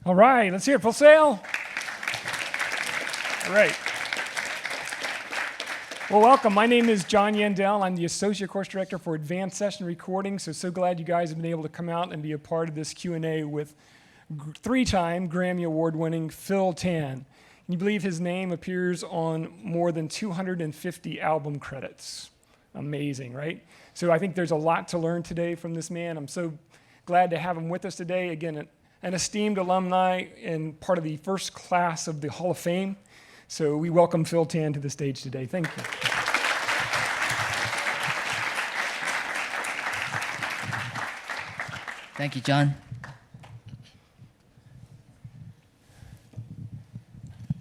All right, let's hear it. Full sail. All right. Well, welcome. My name is John Yandel. I'm the Associate Course Director for Advanced Session Recording. So glad you guys have been able to come out and be a part of this Q&A with three-time Grammy Award-winning Phil Tan. Can you believe his name appears on more than 250 album credits? Amazing, right? So I think there's a lot to learn today from this man. I'm so glad to have him with us today. Again, an esteemed alumni and part of the first class of the Hall of Fame. So we welcome Phil Tan to the stage today. Thank you. Thank you, John.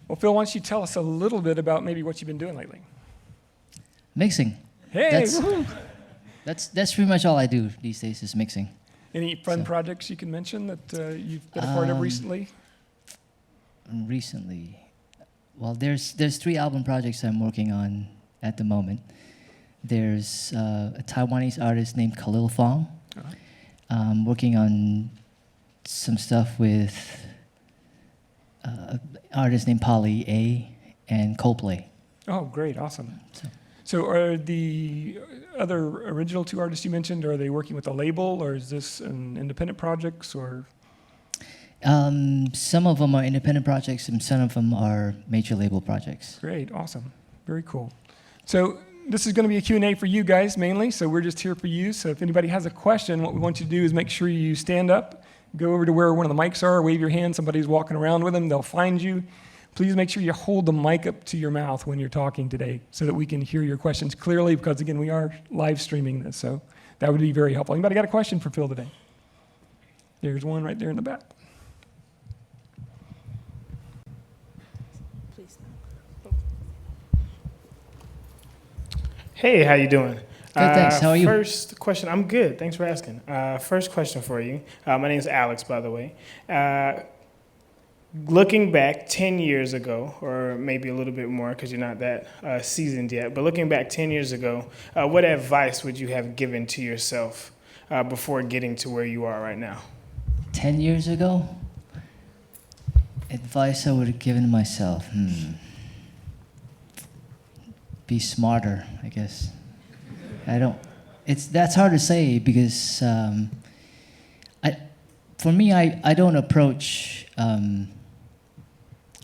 Well, Phil, why don't you tell us a little bit about maybe what you've been doing lately? Mixing. Hey, That's pretty much all I do these days is mixing. Any fun projects you can mention that you've been a part of recently? Recently, well, there's 3 album projects I'm working on at the moment. There's a Taiwanese artist named Khalil Fong. I'm working on some stuff with an artist named Polly A and Coldplay. Oh, great, awesome. So are the other original 2 artists you mentioned, are they working with a label, or is this an independent projects, or? Some of them are independent projects, and some of them are major label projects. Great, awesome, very cool. So this is going to be a Q&A for you guys mainly, so we're just here for you. So if anybody has a question, what we want you to do is make sure you stand up, go over to where one of the mics are, wave your hand, somebody's walking around with them, they'll find you. Please make sure you hold the mic up to your mouth when you're talking today so that we can hear your questions clearly, because again, we are live streaming this, so that would be very helpful. Anybody got a question for Phil today? There's one right there in the back. Hey, how you doing? Good, thanks. How are you? First question, I'm good. Thanks for asking. First question for you. My name is Alex, by the way. Looking back 10 years ago, or maybe a little bit more because you're not that seasoned yet, but looking back 10 years ago, what advice would you have given to yourself before getting to where you are right now? 10 years ago? Advice I would have given myself. Be smarter, I guess. That's hard to say because for me, I don't approach,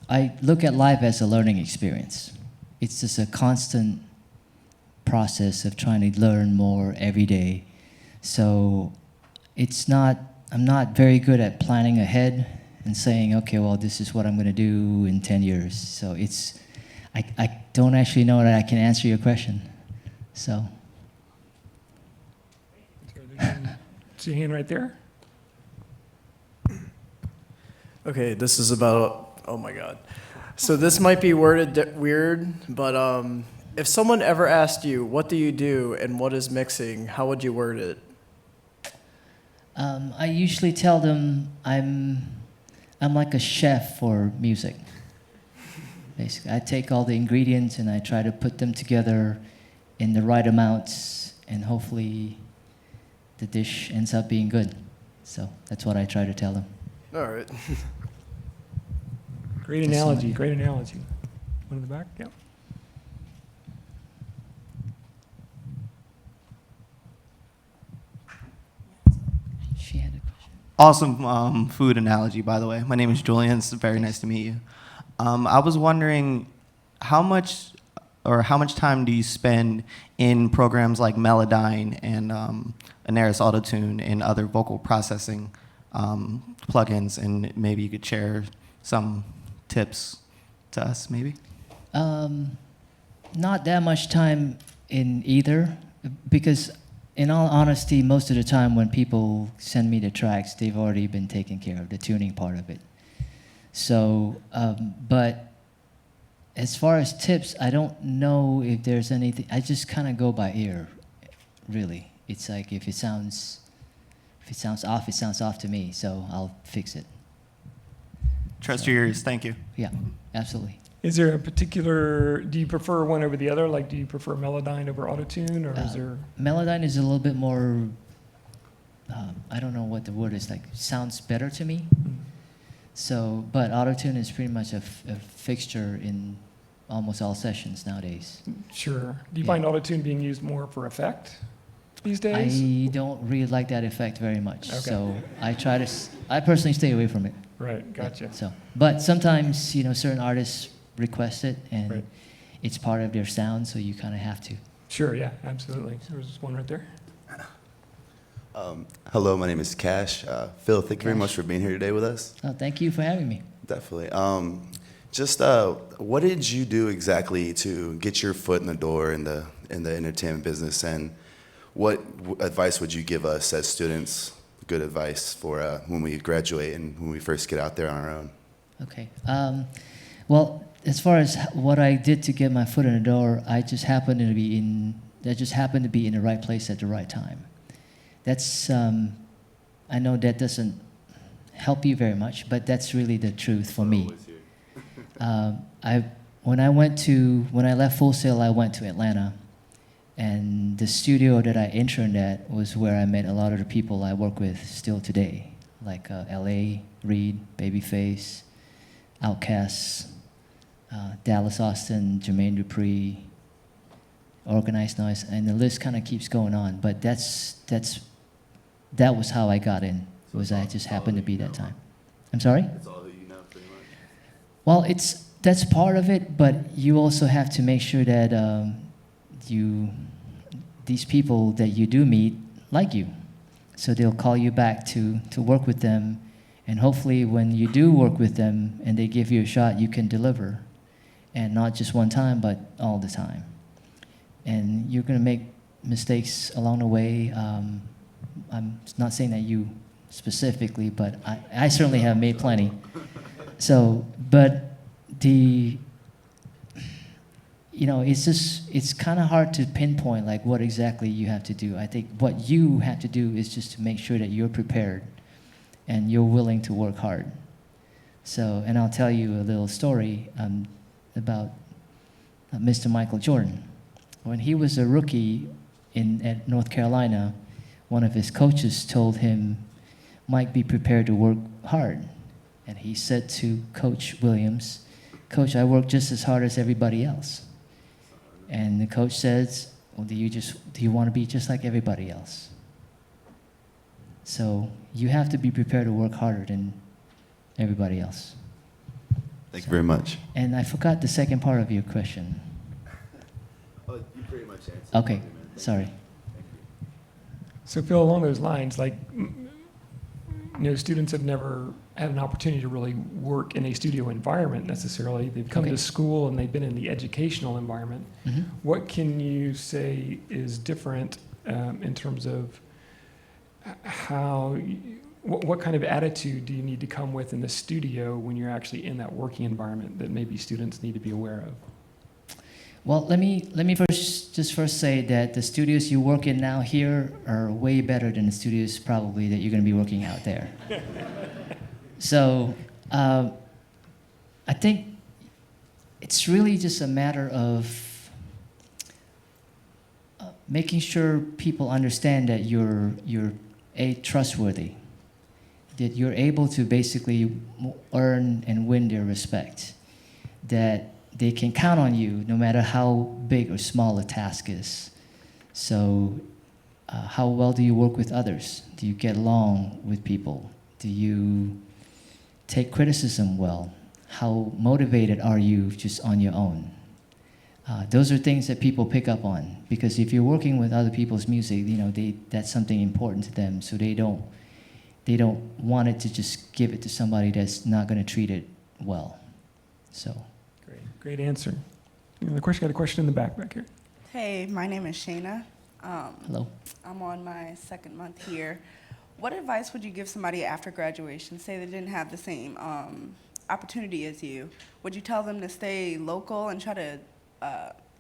I look at life as a learning experience. It's just a constant process of trying to learn more every day. So I'm not very good at planning ahead and saying, okay, well, this is what I'm going to do in 10 years. So I don't actually know that I can answer your question. So. See your hand right there? Okay, this is about, oh my God. So this might be worded weird, but if someone ever asked you, what do you do and what is mixing, how would you word it? I usually tell them I'm like a chef for music. Basically, I take all the ingredients and I try to put them together in the right amounts, and hopefully the dish ends up being good. So that's what I try to tell them. All right. Great analogy, great analogy. One in the back, yeah. She had a question. Awesome food analogy, by the way. My name is Julian. It's very nice to meet you. I was wondering how much time do you spend in programs like Melodyne and Anaris Autotune and other vocal processing plugins, and maybe you could share some tips to us, maybe? Not that much time in either, because in all honesty, most of the time when people send me the tracks, they've already been taking care of the tuning part of it. So, but as far as tips, I don't know if there's anything. I just kind of go by ear, really. It's like if it sounds off, it sounds off to me, so I'll fix it. Trust your ears. Thank you. Yeah, absolutely. Is there a particular, do you prefer one over the other? Like, do you prefer Melodyne over Autotune, or is there? Melodyne is a little bit more, I don't know what the word is, like, sounds better to me. So, but autotune is pretty much a fixture in almost all sessions nowadays. Sure. Do you Yeah. find autotune being used more for effect these days? I don't really like that effect very much, Okay. so I try to. I personally stay away from it. Right, gotcha. So, but sometimes certain artists request it, and Right. it's part of their sound, so you kind of have to. Sure, yeah, absolutely. There's one right there. Hello, my name is Cash. Phil, thank you very Cash. much for being here today with us. Oh, thank you for having me. Definitely. What did you do exactly to get your foot in the door in the entertainment business, and what advice would you give us as students? Good advice for when we graduate and when we first get out there on our own. Okay. Well, as far as what I did to get my foot in the door, I just happened to be in the right place at the right time. That's I know that doesn't help you very much, but that's really the truth for me. When I left Full Sail, I went to Atlanta, and the studio that I interned at was where I met a lot of the people I work with still today, like L.A., Reed, Babyface, Outkast, Dallas Austin, Jermaine Dupri, Organized Noise, and the list kind of keeps going on. But that was how I got in. I just happened to be that time. I'm sorry? That's all who you know, pretty much. Well, that's part of it, but you also have to make sure that these people that you do meet like you. So they'll call you back to work with them, and hopefully when you do work with them and they give you a shot, you can deliver. And not just one time, but all the time. And you're going to make mistakes along the way. I'm not saying that you specifically, but I certainly have made plenty. So, but it's kind of hard to pinpoint like what exactly you have to do. I think what you have to do is just to make sure that you're prepared and you're willing to work hard. So, and I'll tell you a little story about Mr. Michael Jordan. When he was a rookie at North Carolina, one of his coaches told him, "Mike, be prepared to work hard." And he said to Coach Williams, "Coach, I work just as hard as everybody else." And the coach says, "Well, do you want to be just like everybody else?" So you have to be prepared to work harder than everybody else. Thank you very much. And I forgot the second part of your question. Oh, you pretty much answered. Okay, sorry. So Phil, along those lines, like, students have never had an opportunity to really work in a studio environment necessarily. They've come Okay. to school and they've been in the educational environment. Mhm. What can you say is different in terms of what kind of attitude do you need to come with in the studio when you're actually in that working environment that maybe students need to be aware of? Well, let me first say that the studios you work in now here are way better than the studios probably that you're going to be working out there. So I think it's really just a matter of making sure people understand that you're trustworthy, that you're able to basically earn and win their respect, that they can count on you no matter how big or small a task is. So how well do you work with others? Do you get along with people? Do you take criticism well? How motivated are you just on your own? Those are things that people pick up on, because if you're working with other people's music, that's something important to them, so they don't want it to just give it to somebody that's not going to treat it well. So. Great answer. Got a question in the back here. Hey, my name is Shayna. Hello. I'm on my second month here. What advice would you give somebody after graduation? Say they didn't have the same opportunity as you. Would you tell them to stay local and try to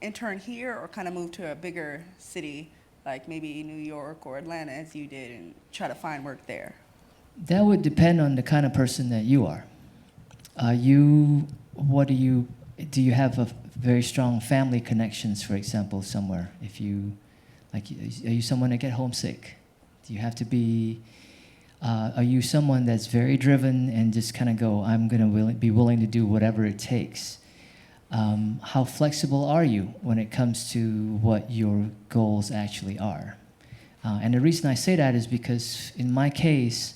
intern here, or kind of move to a bigger city, like maybe New York or Atlanta as you did, and try to find work there? That would depend on the kind of person that you are. Do you have a very strong family connections, for example, somewhere? Are you someone that get homesick? Do you have to be Are you someone that's very driven and just kind of go, I'm going to be willing to do whatever it takes? How flexible are you when it comes to what your goals actually are? And the reason I say that is because in my case,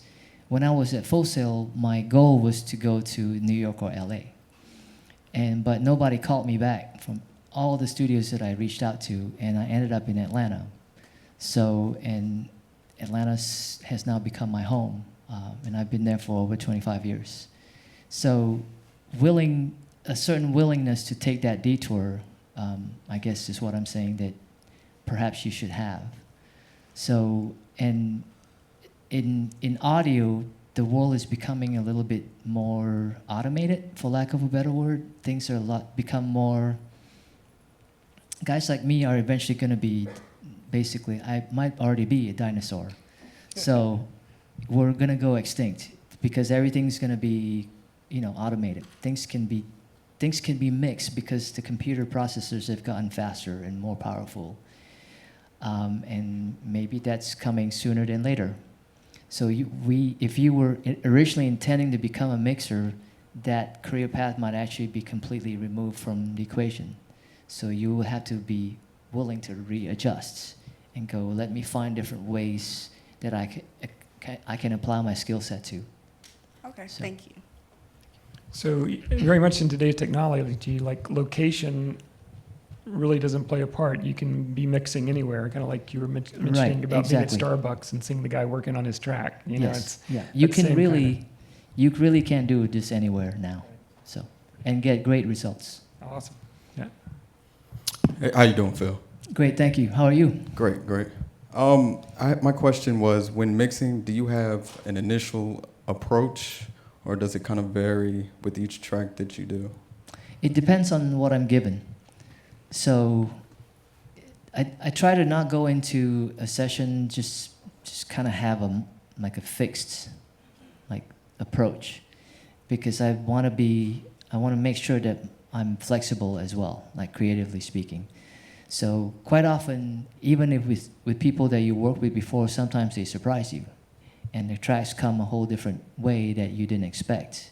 when I was at Full Sail, my goal was to go to New York or LA. But nobody called me back from all the studios that I reached out to, and I ended up in Atlanta. And Atlanta has now become my home, and I've been there for over 25 years. So a certain willingness to take that detour, I guess is what I'm saying that perhaps you should have. So, and in audio, the world is becoming a little bit more automated, for lack of a better word. Things are become more, guys like me are eventually going to be, basically, I might already be a dinosaur. So we're going to go extinct because everything's going to be, automated. Things can be mixed because the computer processors have gotten faster and more powerful. And maybe that's coming sooner than later. So if you were originally intending to become a mixer, that career path might actually be completely removed from the equation. So you will have to be willing to readjust and go, let me find different ways that I can apply my skill set to. Okay, So- thank you. So very much in today's technology, like location really doesn't play a part. You can be mixing anywhere, kind of like you were mentioning Right, about exactly. being at Starbucks and seeing the guy working on his track. Yes, yeah. You that same can you really can do this anywhere now, so, and get great results. Awesome. Yeah. Hey, how you doing, Phil? Great, thank you. How are you? Great, great. My question was, when mixing, do you have an initial approach, or does it kind of vary with each track that you do? It depends on what I'm given. So I try to not go into a session just kind of have a fixed approach, because I want to make sure that I'm flexible as well, like creatively speaking. So quite often, even if with people that you worked with before, sometimes they surprise you, and the tracks come a whole different way that you didn't expect.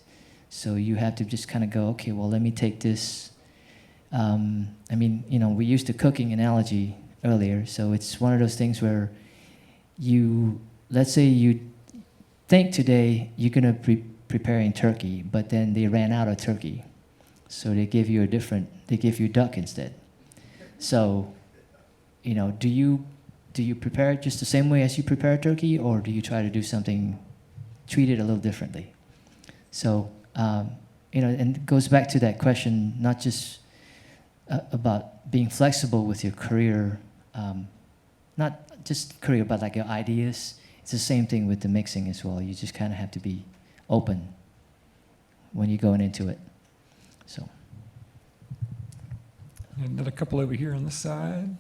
So you have to just kind of go, okay, well, let me take this. We used the cooking analogy earlier, so it's one of those things where let's say you think today you're going to be preparing turkey, but then they ran out of turkey. So they give you duck instead. So, do you prepare it just the same way as you prepare turkey, or do you try to do something, treat it a little differently? So, and it goes back to that question, not just about being flexible with your career, not just career, but like your ideas. It's the same thing with the mixing as well. You just kind of have to be open when you're going into it. So. Another couple over here on the side.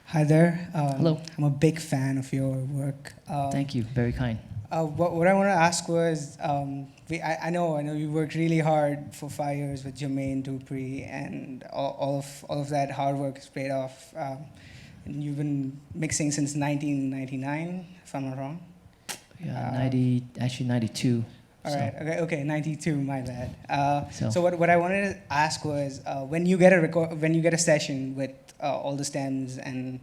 Hi there. Hello. I'm a big fan of your work. Thank you. Very kind. What I want to ask was, I know you worked really hard for 5 years with Jermaine Dupri, and all of that hard work has paid off. And you've been mixing since 1999, if I'm not wrong. Yeah, 92. All right. Okay. 92. My bad. So- So what I wanted to ask was, when you get a session with all the stems, and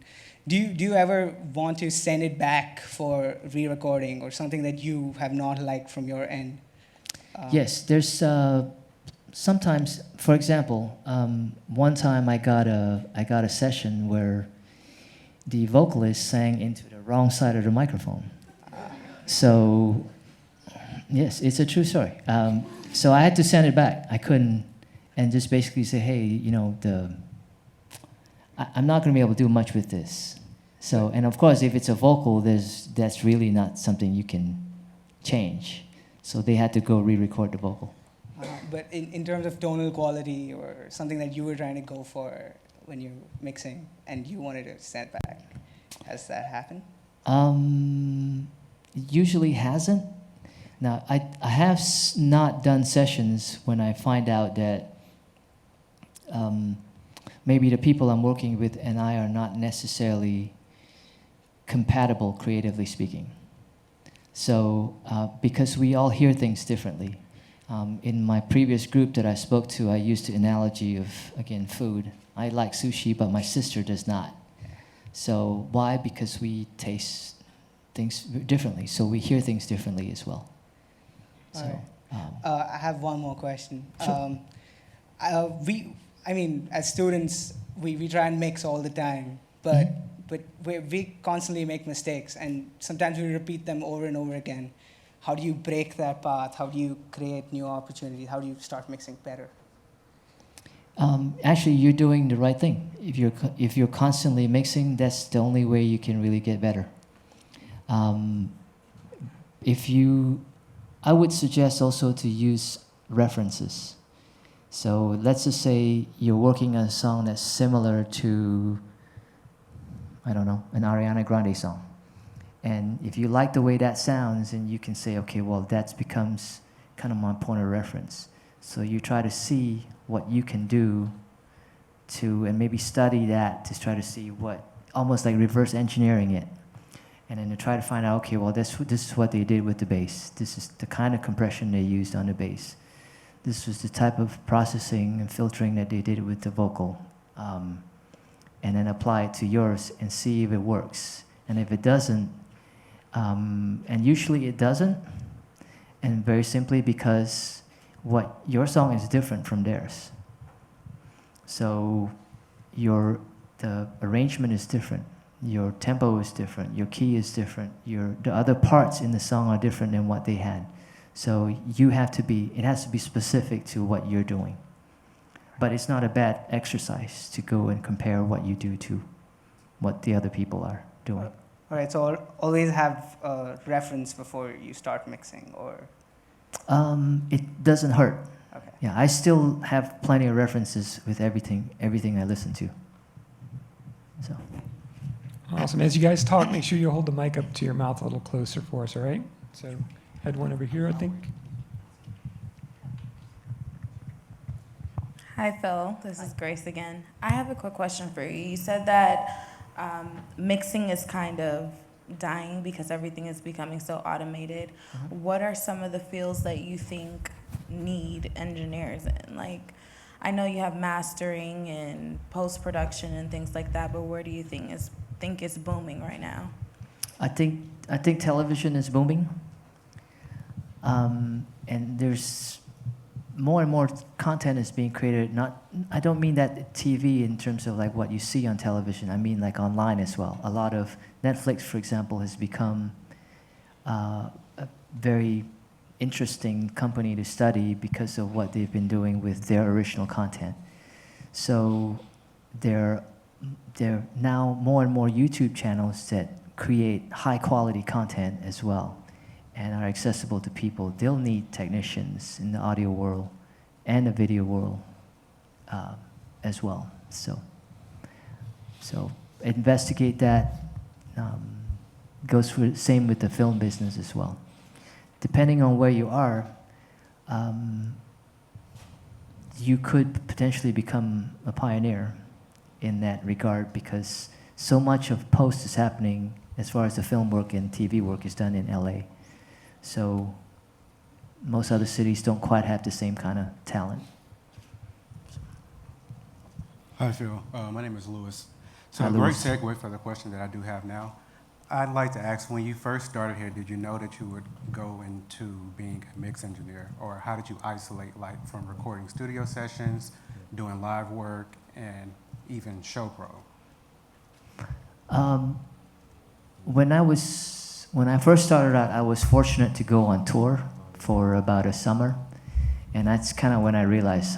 do you ever want to send it back for re-recording or something that you have not liked from your end? Yes, there's sometimes. For example, one time I got a session where the vocalist sang into the wrong side of the microphone. So, yes, it's a true story. So I had to send it back. I couldn't, and just basically say, hey, I'm not going to be able to do much with this. So, and of course, if it's a vocal, that's really not something you can change. So they had to go re-record the vocal. But in terms of tonal quality or something that you were trying to go for when you're mixing and you wanted to send back, has that happened? Usually hasn't. Now, I have not done sessions when I find out that maybe the people I'm working with and I are not necessarily compatible creatively speaking. So because we all hear things differently. In my previous group that I spoke to, I used the analogy of, again, food. I like sushi, but my sister does not. So why? Because we taste things differently. So we hear things differently as well. So, I have one more question. Sure. I mean, as students, we try and mix all the time, but we constantly make mistakes, and sometimes we repeat them over and over again. How do you break that path? How do you create new opportunities? How do you start mixing better? Actually, you're doing the right thing. If you're constantly mixing, that's the only way you can really get better. I would suggest also to use references. So let's just say you're working on a song that's similar to, I don't know, an Ariana Grande song. And if you like the way that sounds, and you can say, okay, well, that becomes kind of my point of reference. So you try to see what you can do and maybe study that to try to see what, almost like reverse engineering it. And then to try to find out, okay, well, this is what they did with the bass. This is the kind of compression they used on the bass. This was the type of processing and filtering that they did with the vocal. And then apply it to yours and see if it works. And if it doesn't, and usually it doesn't, and very simply because what your song is different from theirs. So the arrangement is different, your tempo is different, your key is different, the other parts in the song are different than what they had. So it has to be specific to what you're doing. But it's not a bad exercise to go and compare what you do to what the other people are doing. All right, so always have a reference before you start mixing, or? It doesn't hurt. Okay. Yeah, I still have plenty of references with everything I listen to. So. Awesome. As you guys talk, make sure you hold the mic up to your mouth a little closer for us, all right? So, had one over here, I think. Hi, Phil. This is Grace again. I have a quick question for you. You said that mixing is kind of dying because everything is becoming so automated. Mm-hmm. What are some of the fields that you think need engineers in? Like, I know you have mastering and post-production and things like that, but where do you think is booming right now? I think television is booming, and there's more and more content is being created. I don't mean that TV in terms of like what you see on television. I mean like online as well. A lot of Netflix, for example, has become a very interesting company to study because of what they've been doing with their original content. So there are now more and more YouTube channels that create high quality content as well and are accessible to people. They'll need technicians in the audio world and the video world as well. So investigate that. Goes for the same with the film business as well. Depending on where you are, you could potentially become a pioneer in that regard because so much of post is happening as far as the film work and TV work is done in LA. So most other cities don't quite have the same kind of talent. Hi, Phil. My name is Louis. So Hi, a great Louis. segue for the question that I do have now. I'd like to ask, when you first started here, did you know that you would go into being a mix engineer? Or how did you isolate, like, from recording studio sessions, doing live work, and even show pro? When I first started out, I was fortunate to go on tour for about a summer, and that's kind of when I realized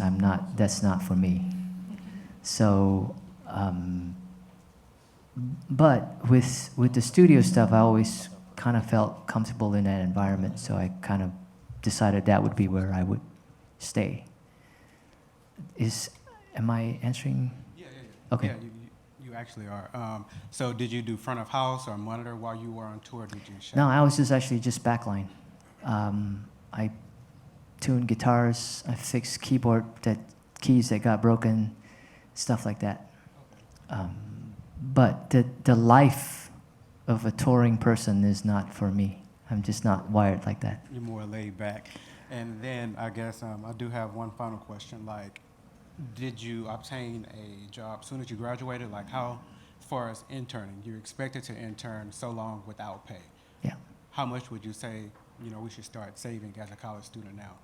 that's not for me. So, but with the studio stuff, I always kind of felt comfortable in that environment, so I kind of decided that would be where I would stay. Am I answering? Yeah. Okay. Yeah, you actually are. So did you do front of house or monitor while you were on tour? Did you show? No, I was just backline. I tuned guitars, I fixed keys that got broken, stuff like that. But the life of a touring person is not for me. I'm just not wired like that. You're more laid back. And then I guess I do have one final question. Like, did you obtain a job soon as you graduated? Like, how far as interning? You're expected to intern so long without pay. Yeah. How much would you say, we should start saving as a college student now?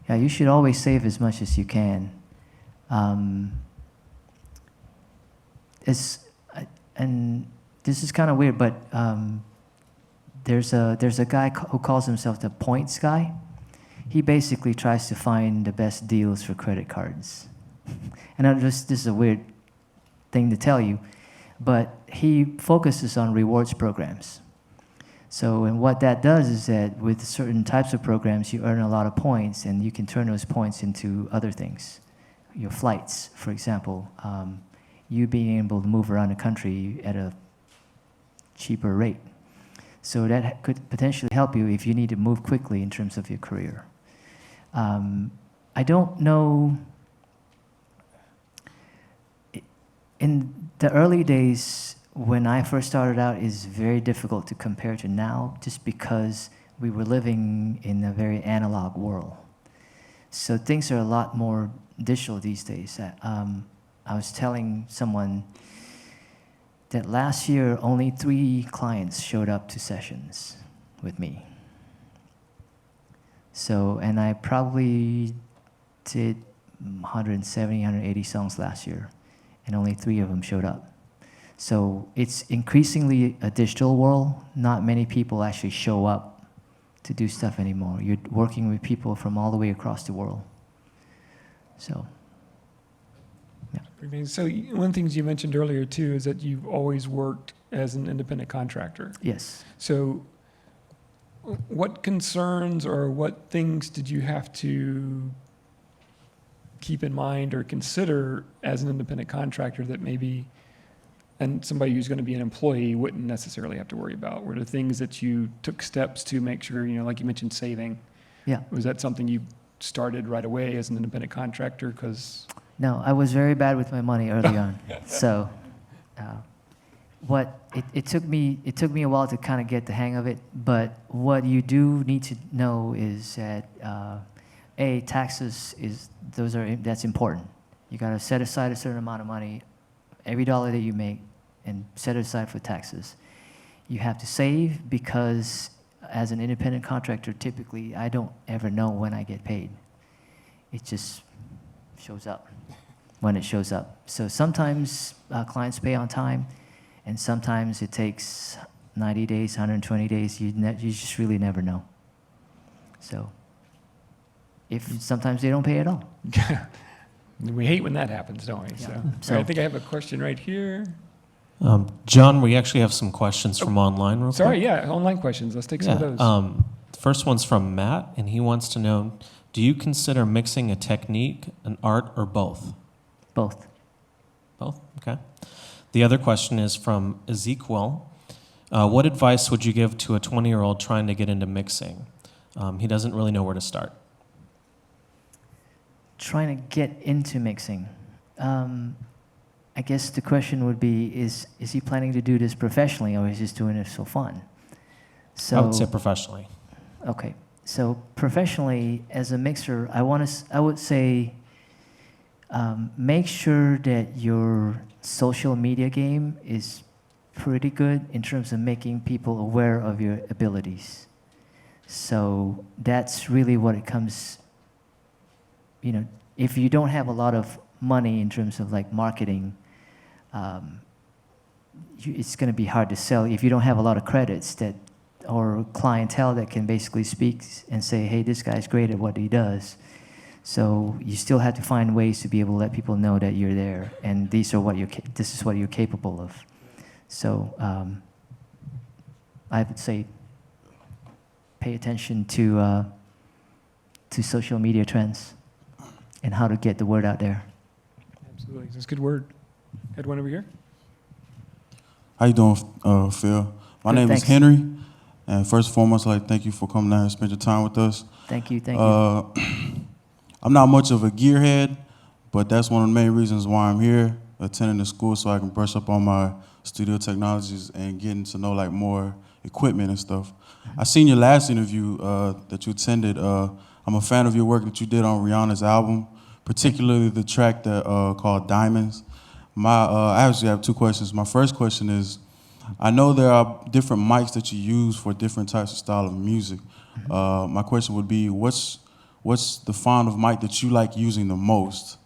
Yeah, you should always save as much as you can. And this is kind of weird, but there's a guy who calls himself the points guy. He basically tries to find the best deals for credit cards. And this is a weird thing to tell you, but he focuses on rewards programs. So, and what that does is that with certain types of programs, you earn a lot of points, and you can turn those points into other things. Your flights, for example, you being able to move around the country at a cheaper rate. So that could potentially help you if you need to move quickly in terms of your career. I don't know. In the early days, when I first started out, is very difficult to compare to now, just because we were living in a very analog world. So things are a lot more digital these days. I was telling someone that last year only 3 clients showed up to sessions with me. So, and I probably did 170, 180 songs last year, and only 3 of them showed up. So it's increasingly a digital world. Not many people actually show up to do stuff anymore. You're working with people from all the way across the world. So, yeah. So one of the things you mentioned earlier too is that you've always worked as an independent contractor. Yes. So what concerns or what things did you have to keep in mind or consider as an independent contractor that maybe, and somebody who's going to be an employee wouldn't necessarily have to worry about? Were there things that you took steps to make sure, like you mentioned, saving? Yeah. Was that something you started right away as an independent contractor? Because No, I was very bad with my money early on. So, it took me a while to kind of get the hang of it. But what you do need to know is that taxes that's important. You got to set aside a certain amount of money, every dollar that you make, and set it aside for taxes. You have to save, because as an independent contractor, typically I don't ever know when I get paid. It just shows up when it shows up. So sometimes clients pay on time, and sometimes it takes 90 days, 120 days. You just really never know. So sometimes they don't pay at all. we hate when that happens, don't we? Yeah. So I think I have a question right here. John, we actually have some questions from online real quick. Sorry, yeah, online questions. Let's take some of those. The first one's from Matt, and he wants to know, do you consider mixing a technique, an art, or both? Both. Both, okay. The other question is from Ezekiel. What advice would you give to a 20-year-old trying to get into mixing? He doesn't really know where to start. Trying to get into mixing. I guess the question would be, is he planning to do this professionally, or is he just doing it for fun? So I would say professionally. Okay. So professionally, as a mixer, I would say make sure that your social media game is pretty good in terms of making people aware of your abilities. So that's really what it comes, if you don't have a lot of money in terms of like marketing, it's going to be hard to sell. If you don't have a lot of credits or clientele that can basically speak and say, hey, this guy's great at what he does. So you still have to find ways to be able to let people know that you're there, and this is what you're capable of. So I would say pay attention to social media trends and how to get the word out there. Absolutely, that's a good word. Had one over here. How you doing, Phil? My Good, name thanks. is Henry, and first and foremost, I'd like to thank you for coming down here and spend your time with us. Thank you, thank you. I'm not much of a gearhead, but that's one of the main reasons why I'm here. attending the school so I can brush up on my studio technologies and getting to know like more equipment and stuff. I seen your last interview that you attended. I'm a fan of your work that you did on Rihanna's album, particularly the track that called Diamonds. I actually have two questions. My first question is, I know there are different mics that you use for different types of style of music. My question would be, what's the fond of mic that you like using the most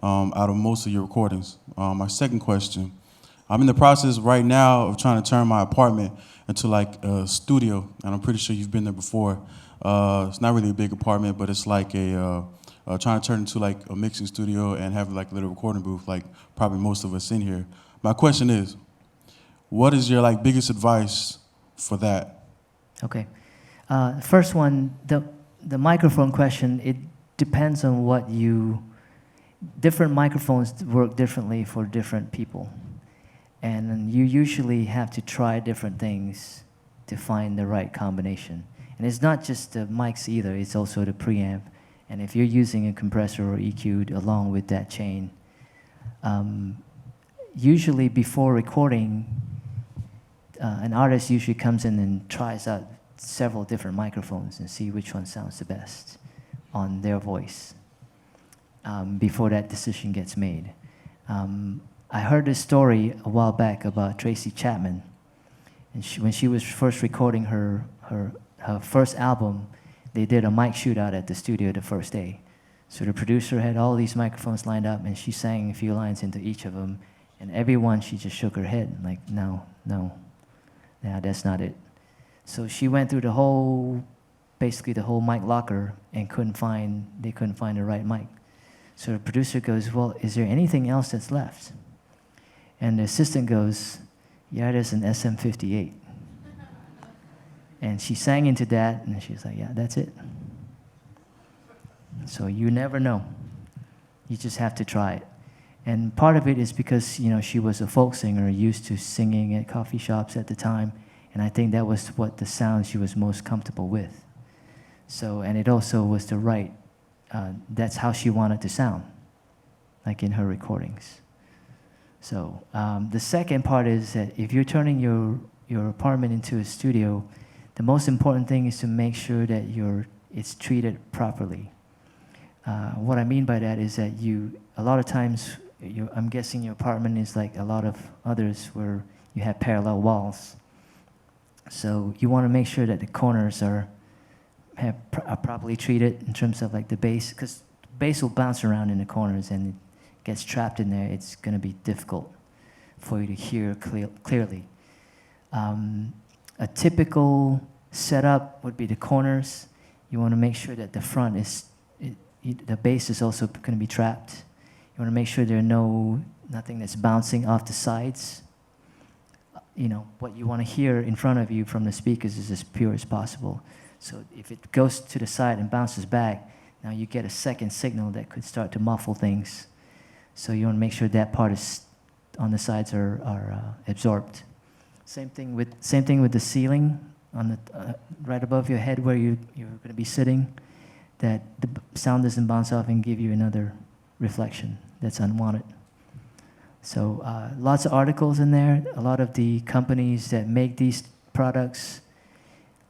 out of most of your recordings? My second question, I'm in the process right now of trying to turn my apartment into like a studio, and I'm pretty sure you've been there before. It's not really a big apartment, but it's like trying to turn it into like a mixing studio and have like a little recording booth, like probably most of us in here. My question is, what is your like biggest advice for that? Okay. First one, the microphone question, it depends on what different microphones work differently for different people. And you usually have to try different things to find the right combination. And it's not just the mics either, it's also the preamp. And if you're using a compressor or EQ along with that chain, usually before recording, an artist usually comes in and tries out several different microphones and see which one sounds the best on their voice before that decision gets made. I heard this story a while back about Tracy Chapman, and when she was first recording her first album, they did a mic shootout at the studio the first day. So the producer had all these microphones lined up, and she sang a few lines into each of them, and everyone, she just shook her head, like, no, that's not it. So she went through basically the whole mic locker and they couldn't find the right mic. So the producer goes, well, is there anything else that's left? And the assistant goes, yeah, there's an SM58. And she sang into that, and she's like, yeah, that's it. So you never know. You just have to try it. And part of it is because, she was a folk singer, used to singing at coffee shops at the time, and I think that was what the sound she was most comfortable with. So, and it also was the right, that's how she wanted to sound, like in her recordings. So the second part is that if you're turning your apartment into a studio, the most important thing is to make sure that it's treated properly. What I mean by that is that a lot of times, I'm guessing your apartment is like a lot of others where you have parallel walls. So you want to make sure that the corners are properly treated in terms of like the bass, because bass will bounce around in the corners and it gets trapped in there. It's going to be difficult for you to hear clearly. A typical setup would be the corners. You want to make sure that the front the bass is also going to be trapped. You want to make sure there's nothing that's bouncing off the sides. What you want to hear in front of you from the speakers is as pure as possible. So if it goes to the side and bounces back, now you get a second signal that could start to muffle things. So you want to make sure that part on the sides are absorbed. Same thing with the ceiling on the right above your head where you're going to be sitting, that the sound doesn't bounce off and give you another reflection that's unwanted. So lots of articles in there. A lot of the companies that make these products,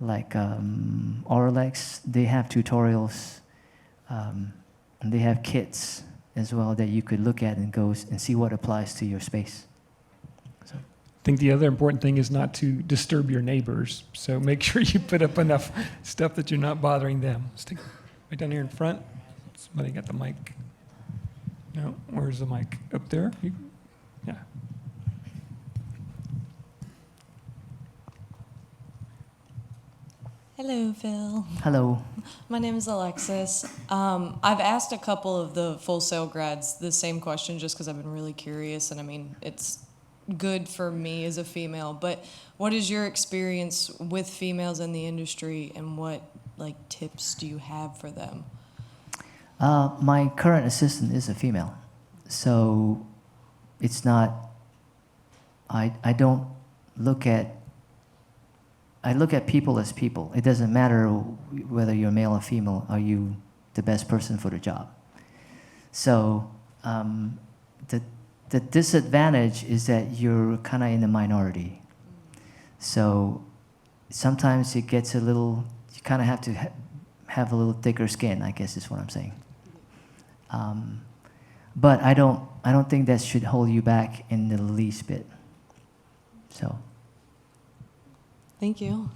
like Auralex, they have tutorials, and they have kits as well that you could look at and go and see what applies to your space. I think the other important thing is not to disturb your neighbors. So make sure you put up enough stuff that you're not bothering them. Stick right down here in front. Somebody got the mic. No, where's the mic? Up there? Yeah. Hello, Phil. Hello. My name is Alexis. I've asked a couple of the Full Sail grads the same question just because I've been really curious, and I mean, it's good for me as a female, but what is your experience with females in the industry, and what tips do you have for them? My current assistant is a female, so it's not, I look at people as people. It doesn't matter whether you're male or female, are you the best person for the job? So the disadvantage is that you're kind of in the minority. So sometimes it gets a little, you kind of have to have a little thicker skin, I guess is what I'm saying. But I don't think that should hold you back in the least bit. So. Thank you.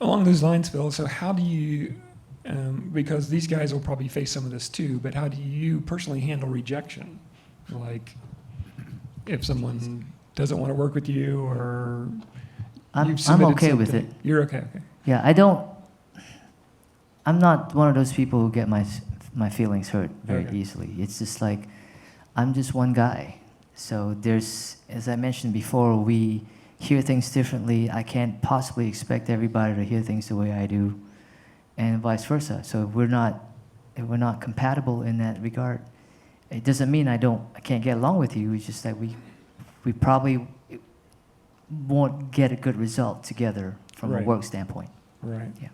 Along those lines, Phil, so how do you, because these guys will probably face some of this too, but how do you personally handle rejection? Like, if someone doesn't want to work with you, or I'm you've submitted okay with something- it. You're okay, okay. Yeah, I'm not one of those people who get my feelings hurt very Okay. easily. It's just like, I'm just one guy. So there's, as I mentioned before, we hear things differently. I can't possibly expect everybody to hear things the way I do, and vice versa. So if we're not compatible in that regard, it doesn't mean I can't get along with you. It's just that we probably won't get a good result together from Right. a work standpoint. Right. Yeah.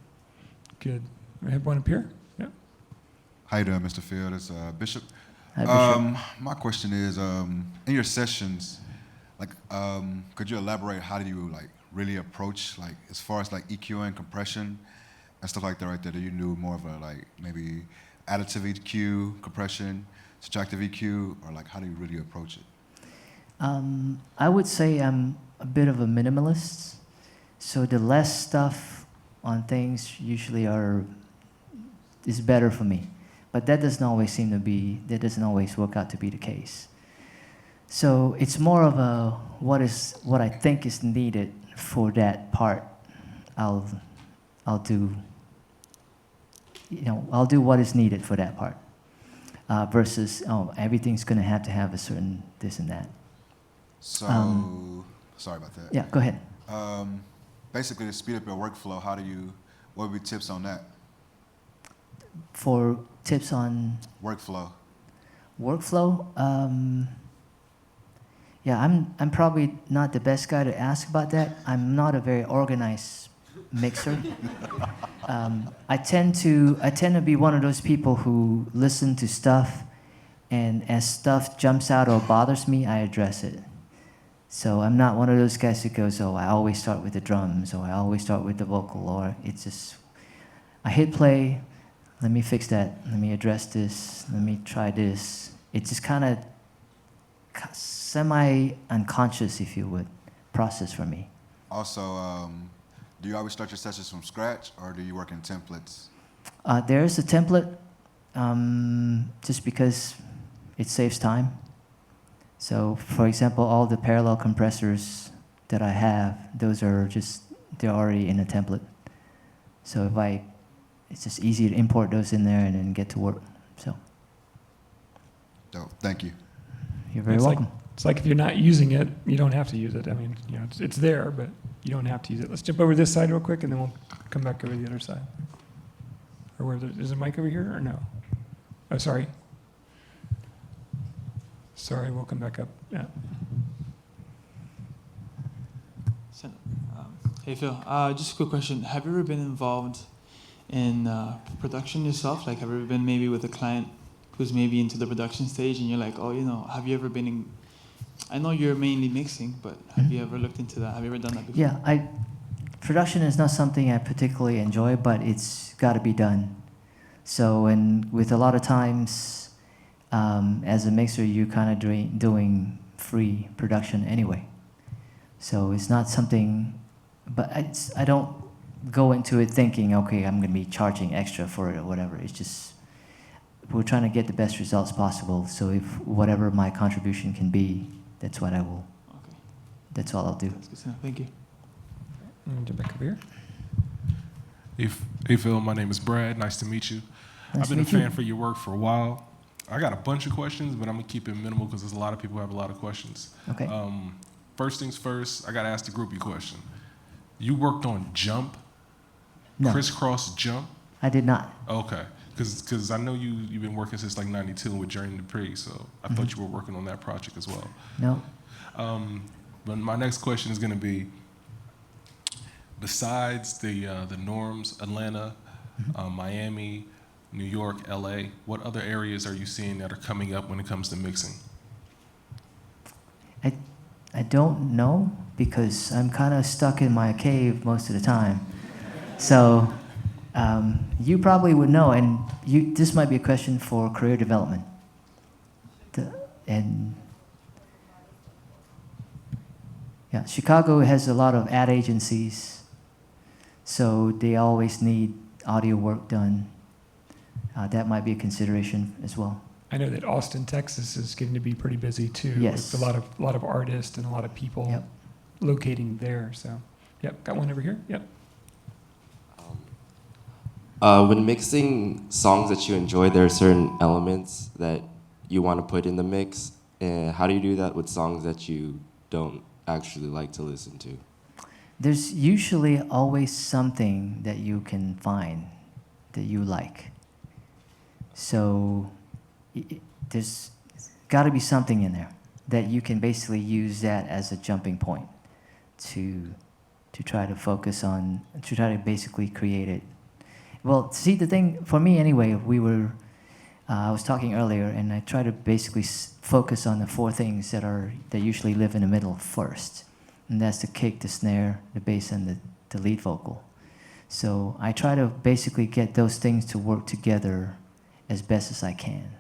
Good. We have one up here? Yeah. How you doing, Mr. Field? It's Bishop. Hi, Bishop. My question is, in your sessions, like, could you elaborate how do you like really approach, like, as far as like EQ and compression and stuff like that right there? Do you do more of a like maybe additive EQ, compression, subtractive EQ, or like how do you really approach it? I would say I'm a bit of a minimalist. So the less stuff on things usually is better for me. But that doesn't always work out to be the case. So it's more of a what I think is needed for that part. I'll do what is needed for that part. Versus everything's gonna have to have a certain this and that. So, sorry about that. Yeah, go ahead. Basically, to speed up your workflow, what would be tips on that? For tips on Workflow. Yeah, I'm probably not the best guy to ask about that. I'm not a very organized mixer. I tend to be one of those people who listen to stuff, and as stuff jumps out or bothers me, I address it. So I'm not one of those guys who goes, oh, I always start with the drums, or I always start with the vocal, or it's just, I hit play, let me fix that, let me address this, let me try this. It's just kind of semi-unconscious, if you would, process for me. Also, do you always start your sessions from scratch, or do you work in templates? There is a template, just because it saves time. So, for example, all the parallel compressors that I have, they're already in a template. So it's just easy to import those in there and then get to work. So. Dope. Thank you. You're very It's welcome. It's like if you're not using it, you don't have to use it. I mean, it's there, but you don't have to use it. Let's jump over this side real quick, and then we'll come back over the other side. Or is the mic over here, or no? Oh, sorry. Sorry, we'll come back up. Yeah. Hey Phil, just a quick question. Have you ever been involved in production yourself? Like, have you ever been maybe with a client who's maybe into the production stage, and you're like, oh, have you ever been in? I know you're mainly mixing, but have you ever looked into that? Have you ever done that before? Yeah, production is not something I particularly enjoy, but it's got to be done. So, and with a lot of times, as a mixer, you're kind of doing free production anyway. So it's not something, but I don't go into it thinking, okay, I'm going to be charging extra for it or whatever. It's just, we're trying to get the best results possible. So if whatever my contribution can be, that's what I will. Okay. That's all I'll do. That's good to know. Thank you. Jump back over here. Hey Phil, my name is Brad. Nice to meet you. Nice I've been to a meet you. fan for your work for a while. I got a bunch of questions, but I'm gonna keep it minimal because there's a lot of people who have a lot of questions. Okay. First things first, I gotta ask the groupie question. You worked on Jump? No. Crisscross Jump? I did not. Okay, because I know you've been working since like '92 with Journey to Pre, so I thought you were working on that project as well. No. But my next question is gonna be, besides the norms, Atlanta, Miami, New York, LA, what other areas are you seeing that are coming up when it comes to mixing? I don't know because I'm kind of stuck in my cave most of the time. So you probably would know, and this might be a question for career development. Yeah, Chicago has a lot of ad agencies, so they always need audio work done. That might be a consideration as well. I know that Austin, Texas is getting to be pretty busy too. Yes. With a lot of artists and a lot of people Yep. locating there. So, yep, got one over here. Yep. When mixing songs that you enjoy, there are certain elements that you want to put in the mix. How do you do that with songs that you don't actually like to listen to? There's usually always something that you can find that you like. So there's got to be something in there that you can basically use that as a jumping point to try to focus on, to try to basically create it. Well, see, the thing, for me anyway, I was talking earlier, and I try to basically focus on the four things that usually live in the middle first. And that's the kick, the snare, the bass, and the lead vocal. So I try to basically get those things to work together as best as I can.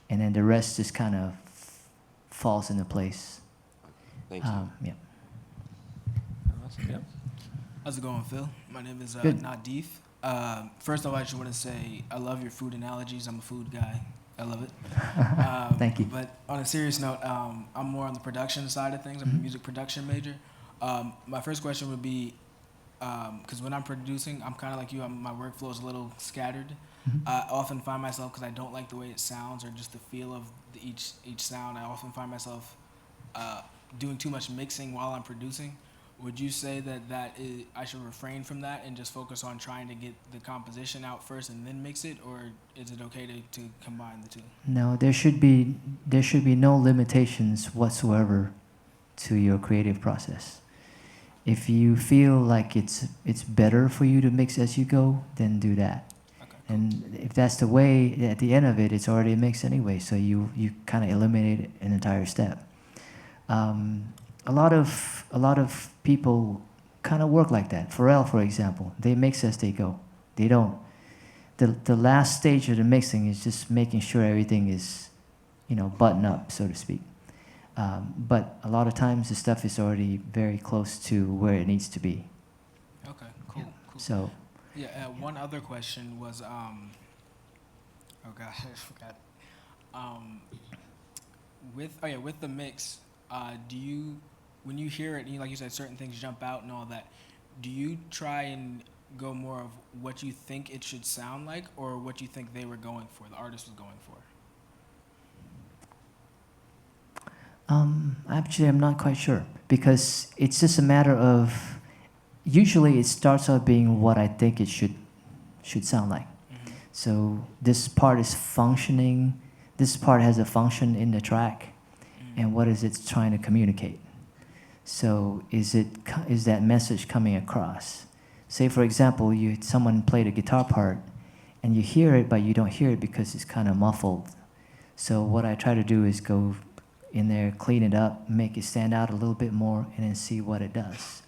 And then the rest just kind of falls into place. Thank you. Yeah. Awesome. Yep. How's it going, Phil? My name is Good. Nadif. First of all, I just want to say I love your food analogies. I'm a food guy. I love it. Thank you. But on a serious note, I'm more on the production side of things. I'm a music production major. My first question would be, because when I'm producing, I'm kind of like you. My workflow is a little scattered. I often find myself, because I don't like the way it sounds or just the feel of each sound, I often find myself doing too much mixing while I'm producing. Would you say that I should refrain from that and just focus on trying to get the composition out first and then mix it, or is it okay to combine the two? No, there should be no limitations whatsoever to your creative process. If you feel like it's better for you to mix as you go, then do that. Okay. And if that's the way, at the end of it, it's already mixed anyway, so you kind of eliminate an entire step. A lot of people kind of work like that. Pharrell, for example, they mix as they go. They don't. The last stage of the mixing is just making sure everything is, buttoned up, so to speak. But a lot of times the stuff is already very close to where it needs to be. Okay, cool, cool. So. Yeah, one other question was, oh gosh, I forgot. With the mix, when you hear it, like you said, certain things jump out and all that, do you try and go more of what you think it should sound like, or what you think they were going for, the artist was going for? Actually, I'm not quite sure, because it's just a matter of, usually it starts out being what I think it should sound like. Mm-hmm. So this part is functioning, this part has a function in the track, and what is it trying to communicate? So is that message coming across? Say, for example, someone played a guitar part, and you hear it, but you don't hear it because it's kind of muffled. So what I try to do is go in there, clean it up, make it stand out a little bit more, and then see what it does.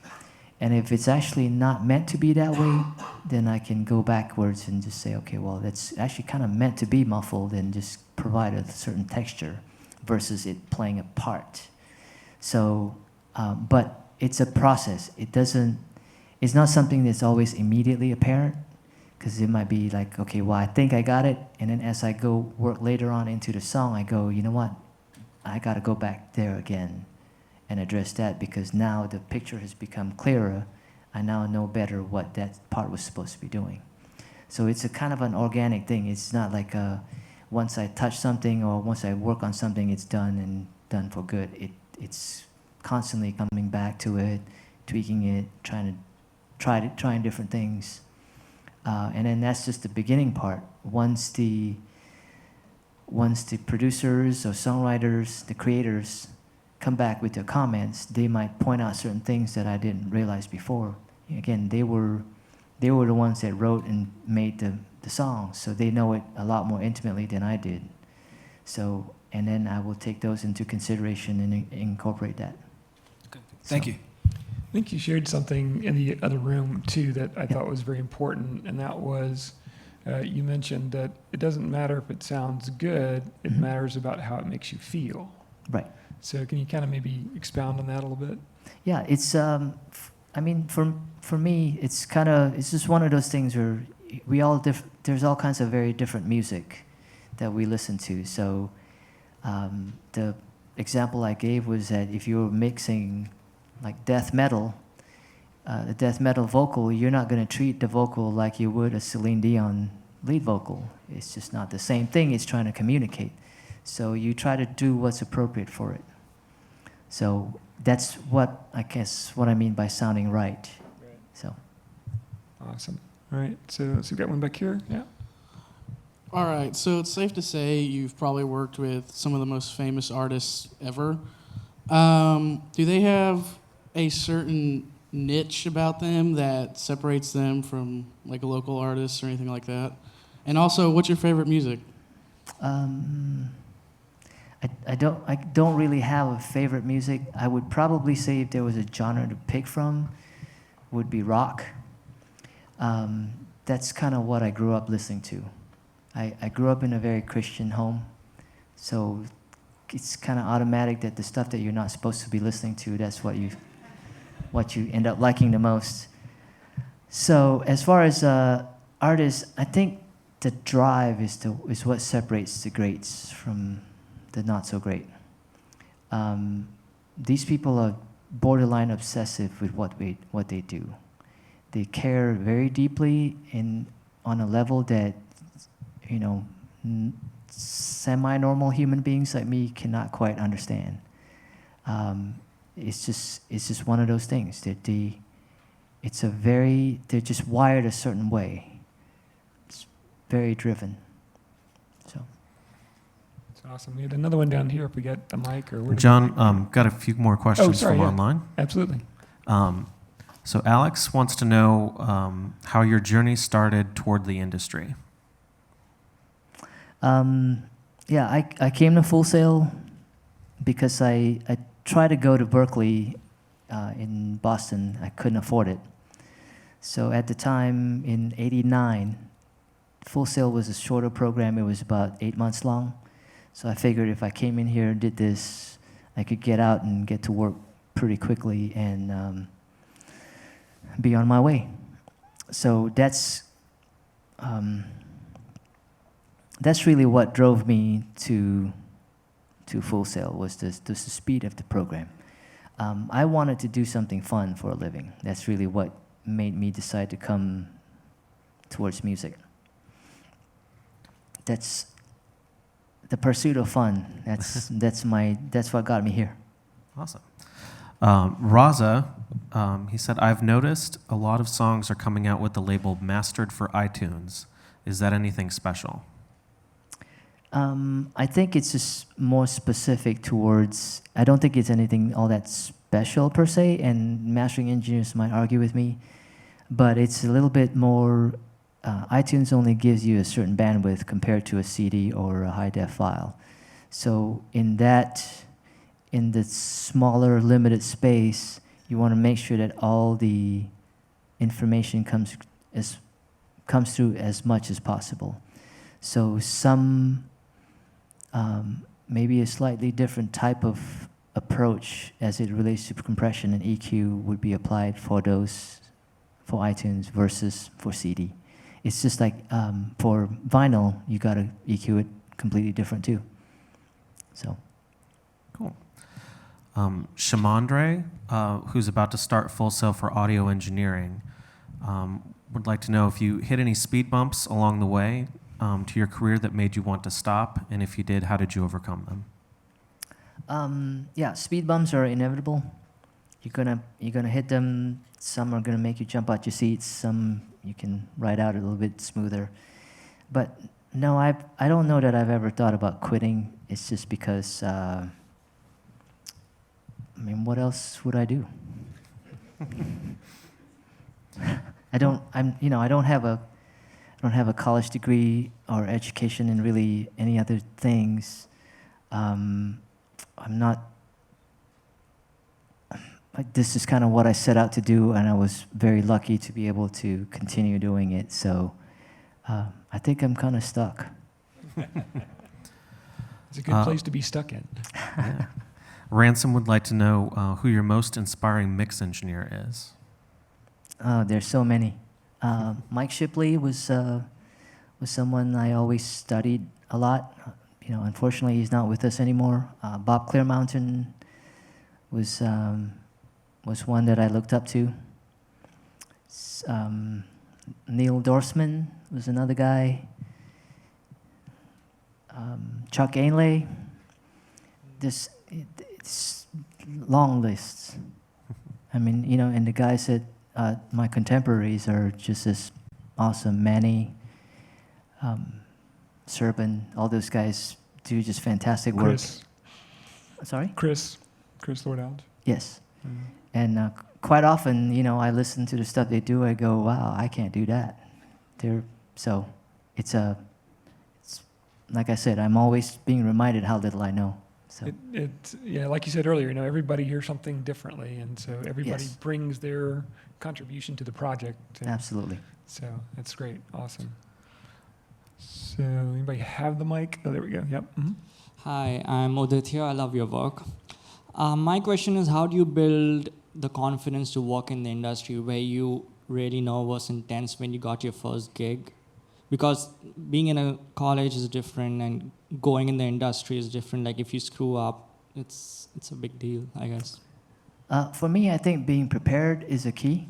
And if it's actually not meant to be that way, then I can go backwards and just say, okay, well, that's actually kind of meant to be muffled, and just provide a certain texture versus it playing a part. So, but it's a process. It's not something that's always immediately apparent, because it might be like, okay, well, I think I got it, and then as I go work later on into the song, I go, you know what, I got to go back there again and address that, because now the picture has become clearer. I now know better what that part was supposed to be doing. So it's a kind of an organic thing. It's not like once I touch something or once I work on something, it's done and done for good. It's constantly coming back to it, tweaking it, trying different things. And then that's just the beginning part. Once the producers or songwriters, the creators, come back with their comments, they might point out certain things that I didn't realize before. Again, they were the ones that wrote and made the song, so they know it a lot more intimately than I did. So and then I will take those into consideration and incorporate that. Thank So- you. I think you shared something in the other room too that I thought was very important, and that was you mentioned that it doesn't matter if it sounds good, it matters about how it makes you feel. Right. So can you kind of maybe expound on that a little bit? Yeah, it's I mean, for me, it's just one of those things where we all there's all kinds of very different music that we listen to. So the example I gave was that if you were mixing like death metal, the death metal vocal, you're not going to treat the vocal like you would a Celine Dion lead vocal. It's just not the same thing it's trying to communicate. So you try to do what's appropriate for it. So that's what I mean by sounding right. So. Awesome. All right. So we got one back here. Yeah. All right, so it's safe to say you've probably worked with some of the most famous artists ever. Do they have a certain niche about them that separates them from like a local artist or anything like that? And also, what's your favorite music? I don't really have a favorite music. I would probably say if there was a genre to pick from, would be rock. That's kind of what I grew up listening to. I grew up in a very Christian home, so it's kind of automatic that the stuff that you're not supposed to be listening to, that's what you end up liking the most. So as far as artists, I think the drive is what separates the greats from the not so great. These people are borderline obsessive with what they do. They care very deeply and on a level that, you know, semi-normal human beings like me cannot quite understand. It's just one of those things that they're just wired a certain way. It's very driven. So. That's awesome. We had another one down here if we get the mic or. John, got a few more questions from online. Absolutely. So Alex wants to know how your journey started toward the industry. Yeah, I came to Full Sail because I tried to go to Berkeley in Boston. I couldn't afford it. So at the time, in '89, Full Sail was a shorter program. It was about 8 months long. So I figured if I came in here and did this, I could get out and get to work pretty quickly and be on my way. So that's really what drove me to Full Sail was the speed of the program. I wanted to do something fun for a living. That's really what made me decide to come towards music. That's the pursuit of fun. That's what got me here. Awesome. Raza, he said, I've noticed a lot of songs are coming out with the label mastered for iTunes. Is that anything special? I think it's just more specific towards, I don't think it's anything all that special per se, and mastering engineers might argue with me, but it's a little bit more, iTunes only gives you a certain bandwidth compared to a CD or a high-def file. So in the smaller, limited space, you want to make sure that all the information comes through as much as possible. So some, maybe a slightly different type of approach as it relates to compression and EQ would be applied for iTunes versus for CD. It's just like for vinyl, you got to EQ it completely different too. So. Cool. Shamandre, who's about to start Full Sail for audio engineering, would like to know if you hit any speed bumps along the way to your career that made you want to stop, and if you did, how did you overcome them? Yeah, speed bumps are inevitable. You're gonna hit them. Some are gonna make you jump out your seats. Some you can ride out a little bit smoother. But no, I don't know that I've ever thought about quitting. It's just because. I mean, what else would I do? I don't have a college degree or education in really any other things. I'm not. This is kind of what I set out to do, and I was very lucky to be able to continue doing it. So I think I'm kind of stuck. It's a good place to be stuck in. Yeah. Ransom would like to know who your most inspiring mix engineer is. There's so many. Mike Shipley was someone I always studied a lot. You know, unfortunately, he's not with us anymore. Bob Clearmountain was one that I looked up to. Neil Dorsman was another guy. Chuck Ainlay. It's long lists. I mean, you know, and the guys that my contemporaries are just as awesome. Manny, Serban, all those guys do just fantastic work. Chris. Sorry? Chris Lord Alge. Yes. And quite often, you know, I listen to the stuff they do. I go, wow, I can't do that. So it's like I said, I'm always being reminded how little I know. So Yeah, like you said earlier, you know, everybody hears something differently, and so everybody Yes. brings their contribution to the project. Absolutely. So that's great, awesome. So anybody have the mic? Oh, there we go. Yep. Mhm. Hi, I'm Uditya. I love your work. My question is, how do you build the confidence to work in the industry? Were you really nervous and tense when you got your first gig? Because being in a college is different, and going in the industry is different. Like if you screw up, it's a big deal, I guess. For me, I think being prepared is a key.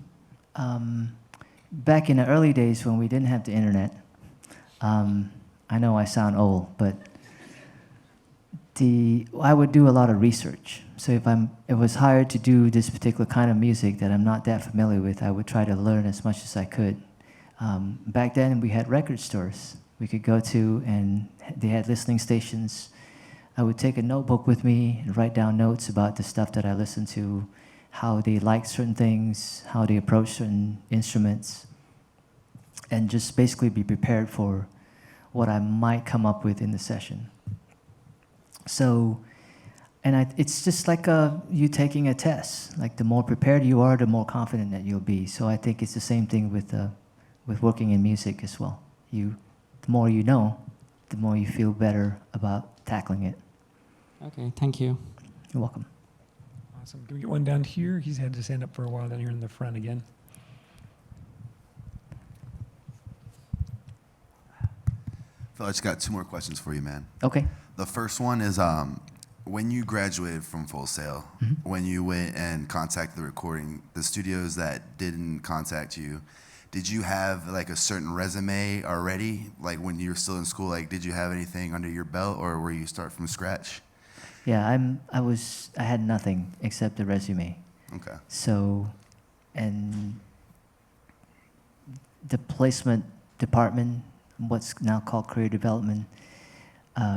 Back in the early days when we didn't have the internet, I know I sound old, but I would do a lot of research. So if I was hired to do this particular kind of music that I'm not that familiar with, I would try to learn as much as I could. Back then, we had record stores we could go to, and they had listening stations. I would take a notebook with me and write down notes about the stuff that I listened to, how they liked certain things, how they approached certain instruments, and just basically be prepared for what I might come up with in the session. So, it's just like you taking a test. Like the more prepared you are, the more confident that you'll be. So I think it's the same thing with working in music as well. The more you know, the more you feel better about tackling it. Okay, thank you. You're welcome. Awesome. Can we get one down here? He's had his hand up for a while down here in the front again. Phil, I just got two more questions for you, man. Okay. The first one is when you graduated from Full Sail, when you went and contacted the studios that didn't contact you, did you have like a certain resume already? Like when you were still in school, like did you have anything under your belt, or were you start from scratch? Yeah, I had nothing except the resume. Okay. So, and the placement department, what's now called career development,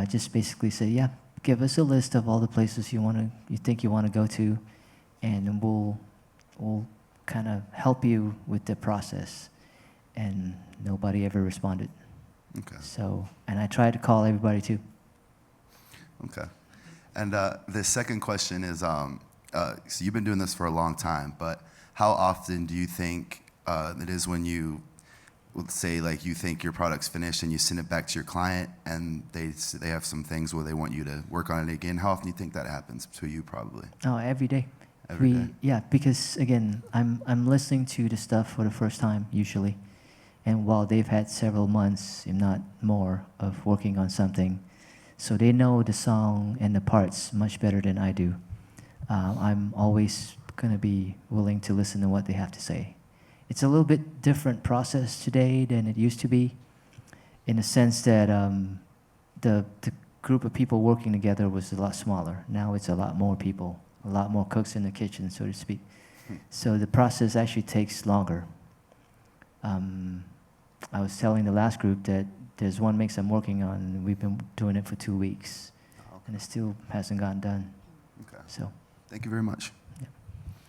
just basically said, yeah, give us a list of all the places you think you want to go to, and we'll kind of help you with the process. And nobody ever responded. Okay. So, and I tried to call everybody too. Okay. And the second question is, so you've been doing this for a long time, but how often do you think it is when you would say, like, you think your product's finished and you send it back to your client and they have some things where they want you to work on it again? How often do you think that happens to you, probably? Oh, every day. Every day? Yeah, because again, I'm listening to the stuff for the first time usually, and while they've had several months, if not more, of working on something, so they know the song and the parts much better than I do. I'm always going to be willing to listen to what they have to say. It's a little bit different process today than it used to be, in the sense that the group of people working together was a lot smaller. Now it's a lot more people, a lot more cooks in the kitchen, so to speak. So the process actually takes longer. I was telling the last group that there's one mix I'm working on, and we've been doing it for 2 weeks, and it still hasn't gotten done. Okay. So, thank you very much. Yeah.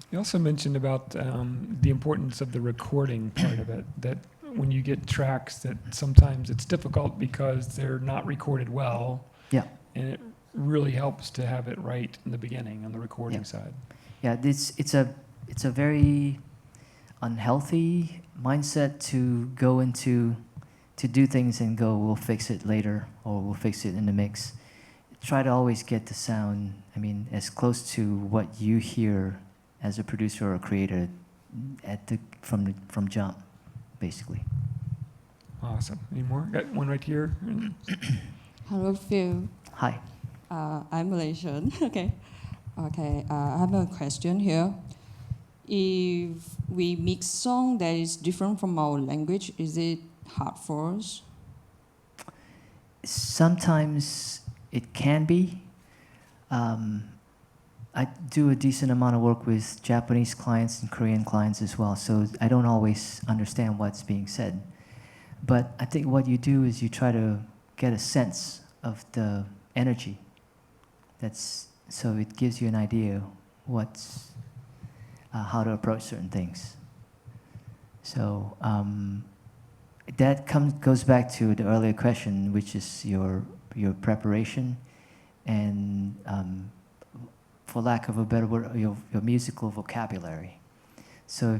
You also mentioned about the importance of the recording part of it, that when you get tracks that sometimes it's difficult because they're not recorded well. Yeah. And really helps to have it right in the beginning on the recording Yeah. side. Yeah, it's a very unhealthy mindset to go into, to do things and go, we'll fix it later, or we'll fix it in the mix. Try to always get the sound, I mean, as close to what you hear as a producer or a creator from jump, basically. Awesome. Any more? Got one right here. Hello, Phil. Hi. I'm Malaysian. Okay. I have a question here. If we mix song that is different from our language, is it hard for us? Sometimes it can be. I do a decent amount of work with Japanese clients and Korean clients as well, so I don't always understand what's being said. But I think what you do is you try to get a sense of the energy. So it gives you an idea how to approach certain things. So that goes back to the earlier question, which is your preparation and, for lack of a better word, your musical vocabulary. So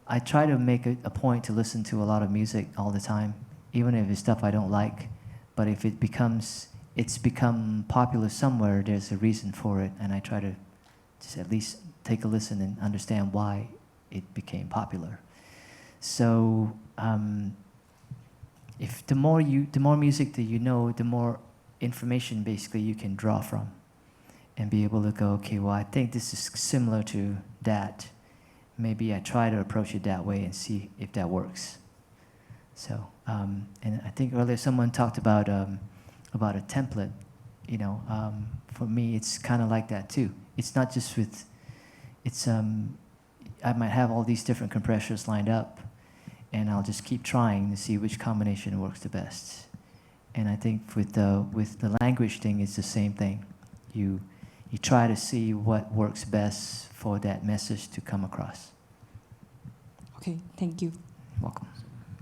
I try to make a point to listen to a lot of music all the time, even if it's stuff I don't like. But if it's become popular somewhere, there's a reason for it, and I try to just at least take a listen and understand why it became popular. So if the more music that you know, the more information basically you can draw from, and be able to go, okay, well, I think this is similar to that. Maybe I try to approach it that way and see if that works. So, and I think earlier someone talked about a template. You know, for me, it's kind of like that too. It's not just with, I might have all these different compressors lined up, and I'll just keep trying to see which combination works the best. And I think with the language thing, it's the same thing. You try to see what works best for that message to come across. Okay, thank you. Welcome.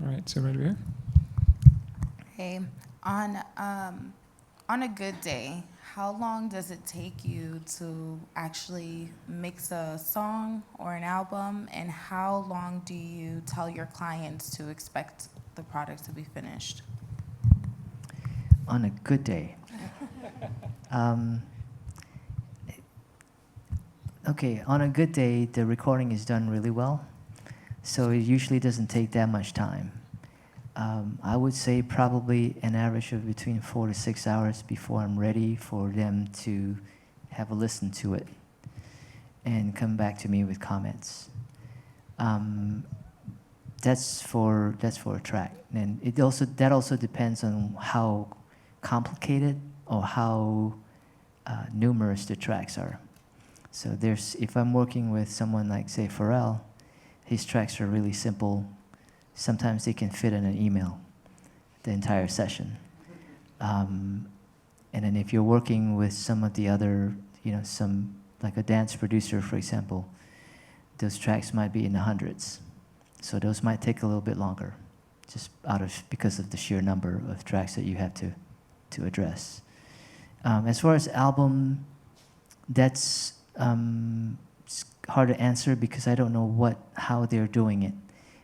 All right, so right over here. Hey, on a good day, how long does it take you to actually mix a song or an album, and how long do you tell your clients to expect the product to be finished? On a good day. Okay, on a good day, the recording is done really well, so it usually doesn't take that much time. I would say probably an average of between 4 to 6 hours before I'm ready for them to have a listen to it and come back to me with comments. That's for a track, and that also depends on how complicated or how numerous the tracks are. So if I'm working with someone like, say, Pharrell, his tracks are really simple. Sometimes they can fit in an email, the entire session. And then if you're working with some of the other, like a dance producer, for example, those tracks might be in the hundreds. So those might take a little bit longer, just because of the sheer number of tracks that you have to address. As far as album, that's it's hard to answer because I don't know how they're doing it.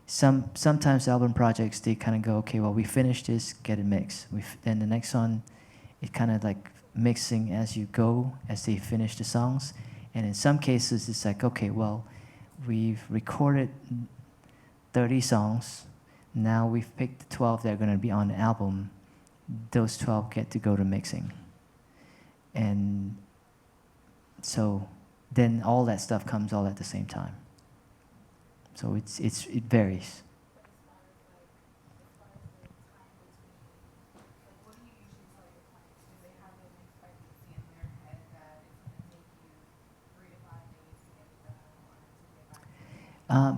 Sometimes album projects, they kind of go, okay, well, we finished this, get it mixed. Then the next one, it kind of like mixing as you go, as they finish the songs. And in some cases, it's like, okay, well, we've recorded 30 songs. Now we've picked the 12 that are going to be on the album. Those 12 get to go to mixing. And so then all that stuff comes all at the same time. So it varies.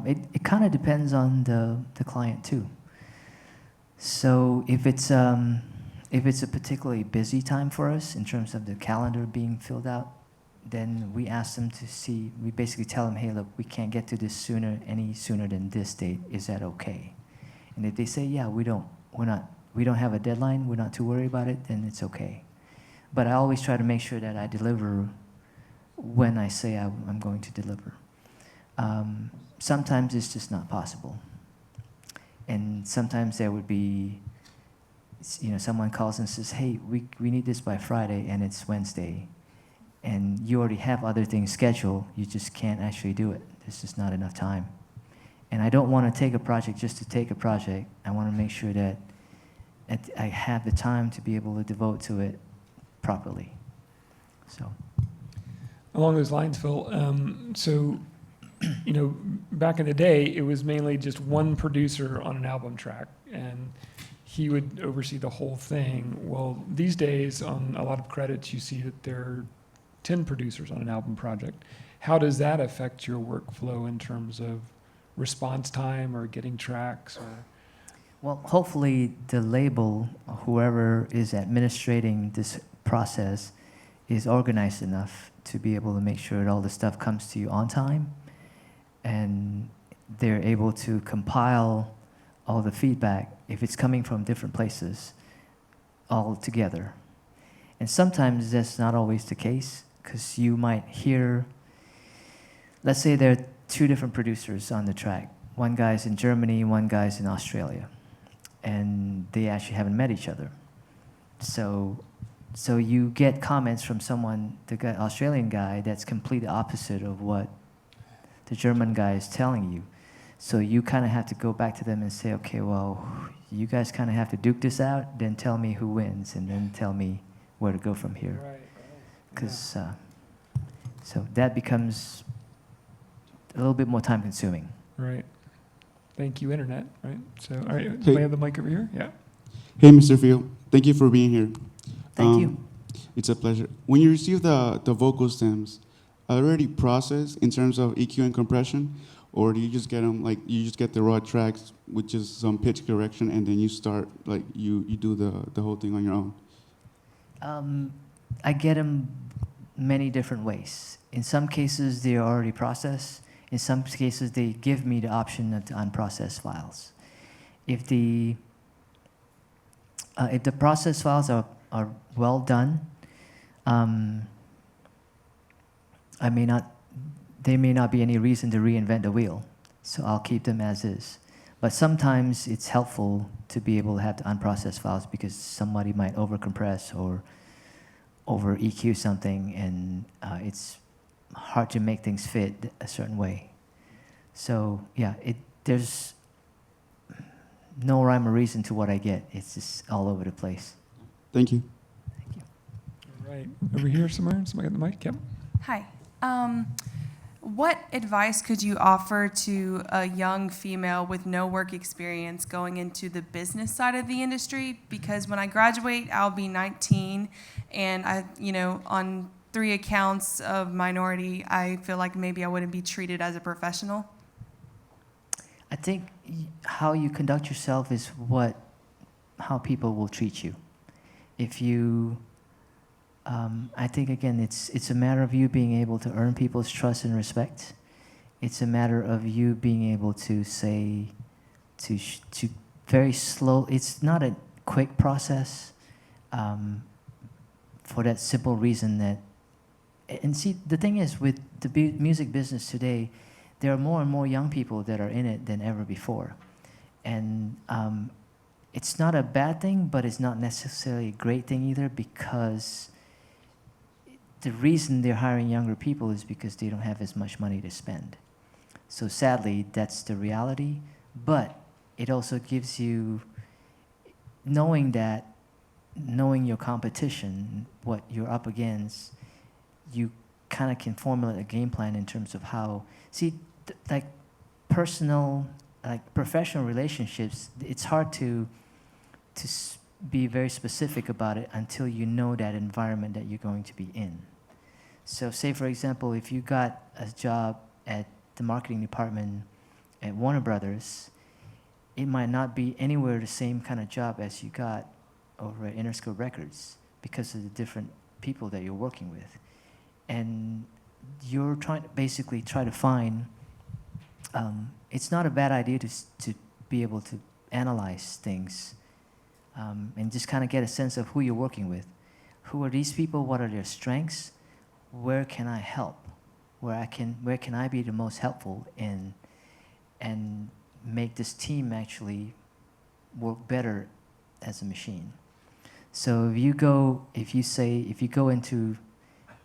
It kind of depends on the client too. So if it's a particularly busy time for us in terms of the calendar being filled out, then we ask them to see, we basically tell them, hey, look, we can't get to this any sooner than this date. Is that okay? And if they say, yeah, we don't have a deadline, we're not too worried about it, then it's okay. but I always try to make sure that I deliver when I say I'm going to deliver. Sometimes it's just not possible. And sometimes there would be, someone calls and says, hey, we need this by Friday, and it's Wednesday. And you already have other things scheduled, you just can't actually do it. There's just not enough time. And I don't want to take a project just to take a project. I want to make sure that I have the time to be able to devote to it properly. So. Along those lines, Phil, back in the day, it was mainly just one producer on an album track, and he would oversee the whole thing. Well, these days, on a lot of credits, you see that there are 10 producers on an album project. How does that affect your workflow in terms of response time or getting tracks? Or? Well, hopefully the label, whoever is administrating this process, is organized enough to be able to make sure that all the stuff comes to you on time, and they're able to compile all the feedback, if it's coming from different places, all together. And sometimes that's not always the case, because you might hear, let's say there are 2 different producers on the track. One guy's in Germany, one guy's in Australia, and they actually haven't met each other. So you get comments from someone, the Australian guy, that's completely opposite of what the German guy is telling you. So you kind of have to go back to them and say, okay, well, you guys kind of have to duke this out, then tell me who wins, and then tell me where to go from here. Right. Because so that becomes a little bit more time consuming. Right. Thank you, Internet. Right. So, all right, Hey. do I have the mic over here? Yeah. Hey, Mr. Field. Thank you for being here. Thank you. It's a pleasure. When you receive the vocal stems, are they already processed in terms of EQ and compression, or do you just get them you just get the raw tracks with just some pitch correction, and then you start you do the whole thing on your own? I get them many different ways. In some cases, they are already processed. In some cases, they give me the option of the unprocessed files. If the processed files are well done, there may not be any reason to reinvent the wheel, so I'll keep them as is. But sometimes it's helpful to be able to have the unprocessed files because somebody might overcompress or over EQ something, and it's hard to make things fit a certain way. So yeah, there's no rhyme or reason to what I get. It's just all over the place. Thank you. Thank you. All right. Over here somewhere. Somebody got the mic? Yep. Hi. What advice could you offer to a young female with no work experience going into the business side of the industry? Because when I graduate, I'll be 19, and on 3 accounts of minority, I feel like maybe I wouldn't be treated as a professional. I think how you conduct yourself is how people will treat you. If you I think, again, it's a matter of you being able to earn people's trust and respect. It's a matter of you being able to say, to very slow, it's not a quick process for that simple reason that, and see, the thing is, with the music business today, there are more and more young people that are in it than ever before. And it's not a bad thing, but it's not necessarily a great thing either, because the reason they're hiring younger people is because they don't have as much money to spend. So sadly, that's the reality. But it also gives you, knowing your competition, what you're up against, you kind of can formulate a game plan in terms of how, professional relationships, it's hard to be very specific about it until you know that environment that you're going to be in. So say, for example, if you got a job at the marketing department at Warner Brothers, it might not be anywhere the same kind of job as you got over at Interscope Records because of the different people that you're working with. And you're trying to find, it's not a bad idea to be able to analyze things and just kind of get a sense of who you're working with. who are these people? What are their strengths? Where can I help? Where can I be the most helpful and make this team actually work better as a machine? So if you go into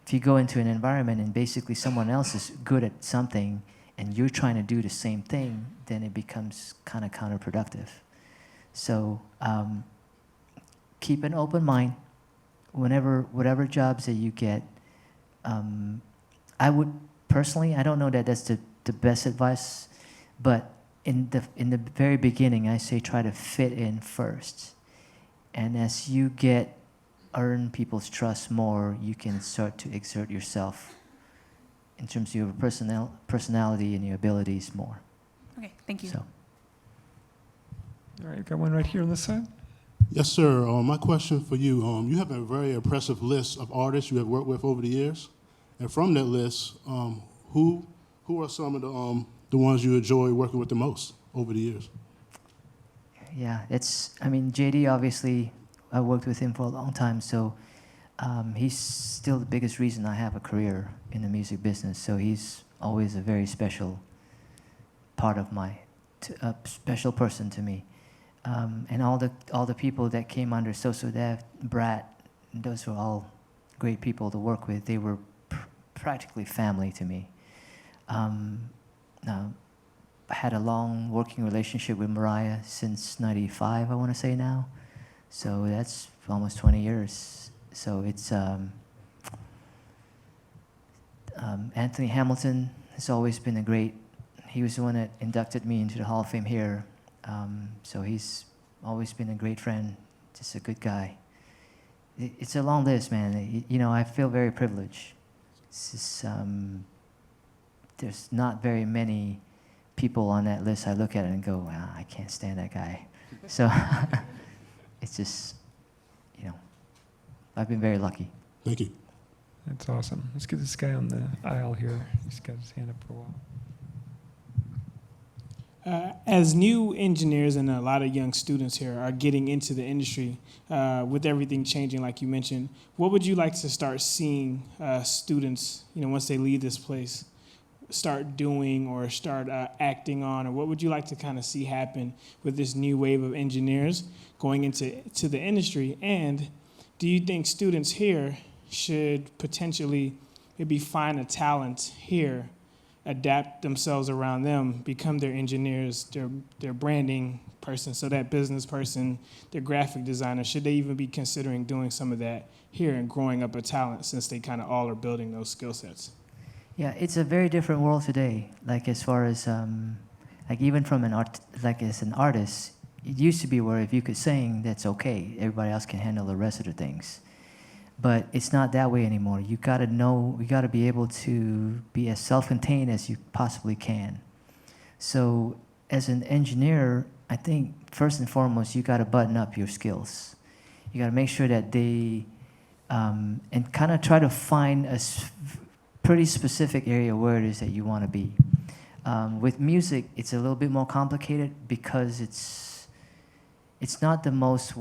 an environment and basically someone else is good at something and you're trying to do the same thing, then it becomes kind of counterproductive. So keep an open mind. Whatever jobs that you get, I would personally, I don't know that that's the best advice, but in the very beginning, I say try to fit in first. And as you earn people's trust more, you can start to exert yourself in terms of your personality and your abilities more. Okay, thank you. So. All right, got one right here on this side. Yes, sir. My question for you, you have a very impressive list of artists you have worked with over the years. And from that list, who are some of the ones you enjoy working with the most over the years? Yeah, JD, obviously, I worked with him for a long time, so he's still the biggest reason I have a career in the music business. So he's always a very special part of a special person to me. And all the people that came under SoSoDev, Brat, those were all great people to work with. They were practically family to me. I had a long working relationship with Mariah since '95, I want to say now. So that's almost 20 years. So it's Anthony Hamilton has always been he was the one that inducted me into the Hall of Fame here. So he's always been a great friend, just a good guy. It's a long list, man. I feel very privileged. It's just, there's not very many people on that list I look at it and go, wow, I can't stand that guy. So it's just, I've been very lucky. Thank you. That's awesome. Let's get this guy on the aisle here. He's got his hand up for a while. As new engineers and a lot of young students here are getting into the industry, with everything changing, like you mentioned, what would you like to start seeing students, once they leave this place, start doing or start acting on, or what would you like to kind of see happen with this new wave of engineers going into the industry? And do you think students here should potentially maybe find a talent here, adapt themselves around them, become their engineers, their branding person, so that business person, their graphic designer, should they even be considering doing some of that here and growing up a talent, since they kind of all are building those skill sets? Yeah, it's a very different world today. Like as far as even from as an artist, it used to be where if you could sing, that's okay. Everybody else can handle the rest of the things. But it's not that way anymore. You gotta be able to be as self-contained as you possibly can. So as an engineer, I think first and foremost, you gotta button up your skills. You gotta make sure that and kind of try to find a pretty specific area where it is that you wanna be. With music, it's a little bit more complicated because it's not the most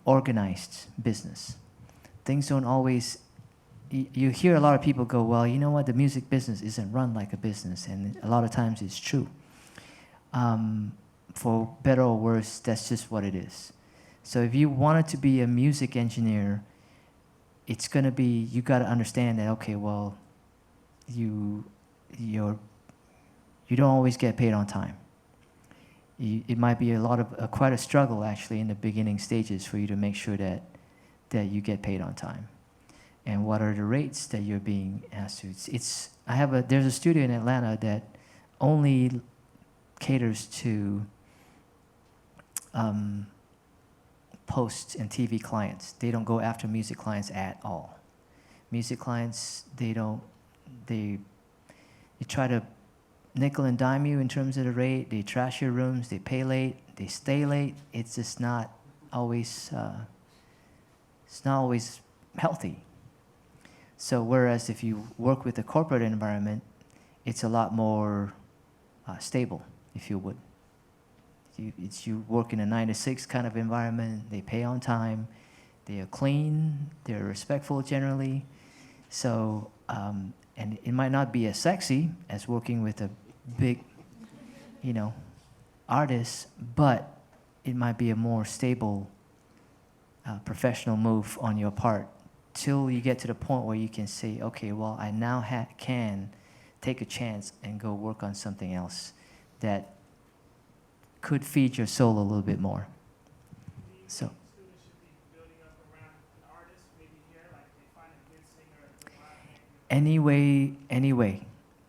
organized business. Things don't always, you hear a lot of people go, well, you know what, the music business isn't run like a business, and a lot of times it's true. For better or worse, that's just what it is. So if you wanted to be a music engineer, it's gonna be, you gotta understand that, okay, well, you don't always get paid on time. It might be quite a struggle actually in the beginning stages for you to make sure that you get paid on time. And what are the rates that you're being asked to? There's a studio in Atlanta that only caters to post and TV clients. They don't go after music clients at all. Music clients, they try to nickel and dime you in terms of the rate. They trash your rooms. They pay late. They stay late. It's just not always. It's not always healthy. So whereas if you work with a corporate environment, it's a lot more stable, if you would. You work in a 9 to 6 kind of environment. They pay on time. They are clean. They're respectful generally. So, and it might not be as sexy as working with a big, artist, but it might be a more stable, professional move on your part till you get to the point where you can say, okay, well, I now can take a chance and go work on something else that could feed your soul a little bit more. So. Any way